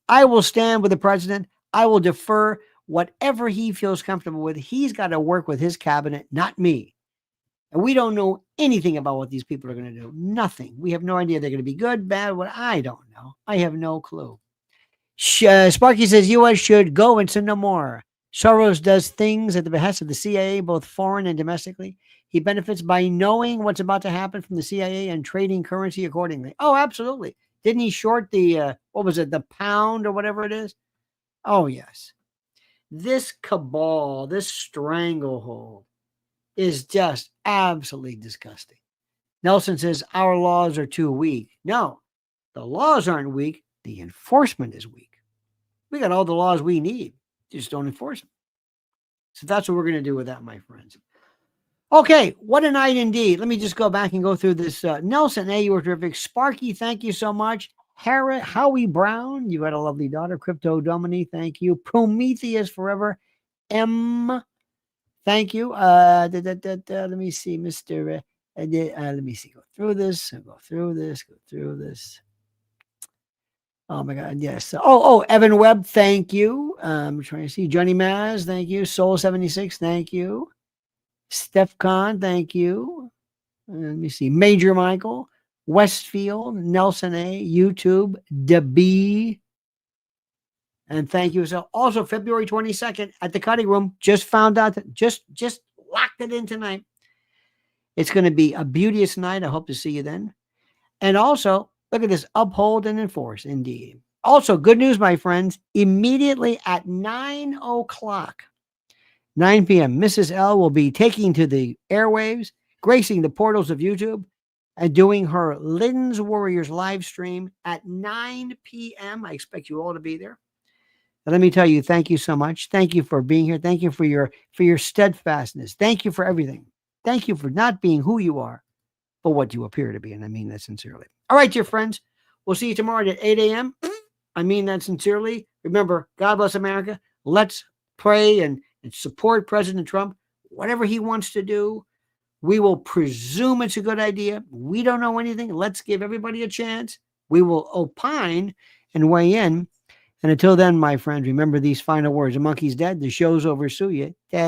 I will stand with the president. I will defer whatever he feels comfortable with. He's got to work with his cabinet, not me. And we don't know anything about what these people are going to do. Nothing. We have no idea they're going to be good, bad, what I don't know. I have no clue. Sparky says U.S. should go and say no more. Soros does things at the behest of the CIA, both foreign and domestically. He benefits by knowing what's about to happen from the CIA and trading currency accordingly. Oh, absolutely. Didn't he short the, the pound or whatever it is? Oh, yes. This cabal, this stranglehold is just absolutely disgusting. Nelson says our laws are too weak. No, the laws aren't weak. The enforcement is weak. We got all the laws we need. Just don't enforce them. So that's what we're going to do with that, my friends. Okay, what a night indeed. Let me just go back and go through this. Nelson A., you were terrific. Sparky, thank you so much. Howie Brown, you had a lovely daughter. Crypto Domini, thank you. Prometheus Forever. M, thank you. Let me see, Mr. Let me see. Go through this. Go through this. Oh my God, yes. Evan Webb, thank you. I'm trying to see. Johnny Maz, thank you. Soul76, thank you. Steph Khan, thank you. Let me see. Major Michael, Westfield, Nelson A, YouTube, DeB. And thank you. So also February 22nd at the Cutting Room, just found out that just locked it in tonight. It's going to be a beauteous night. I hope to see you then. And also, look at this, uphold and enforce, indeed. Also, good news, my friends, immediately at 9 o'clock, 9 p.m., Mrs. L will be taking to the airwaves, gracing the portals of YouTube, and doing her Lynn's Warriors live stream at 9 p.m. I expect you all to be there. And let me tell you, thank you so much. Thank you for being here. Thank you for your steadfastness. Thank you for everything. Thank you for not being who you are, but what you appear to be. And I mean that sincerely. All right, dear friends. We'll see you tomorrow at 8 a.m. I mean that sincerely. Remember, God bless America. Let's pray and support President Trump. Whatever he wants to do, we will presume it's a good idea. We don't know anything. Let's give everybody a chance. We will opine and weigh in. And until then, my friends, remember these final words. The monkey's dead. The show's over. Sue you. Dead.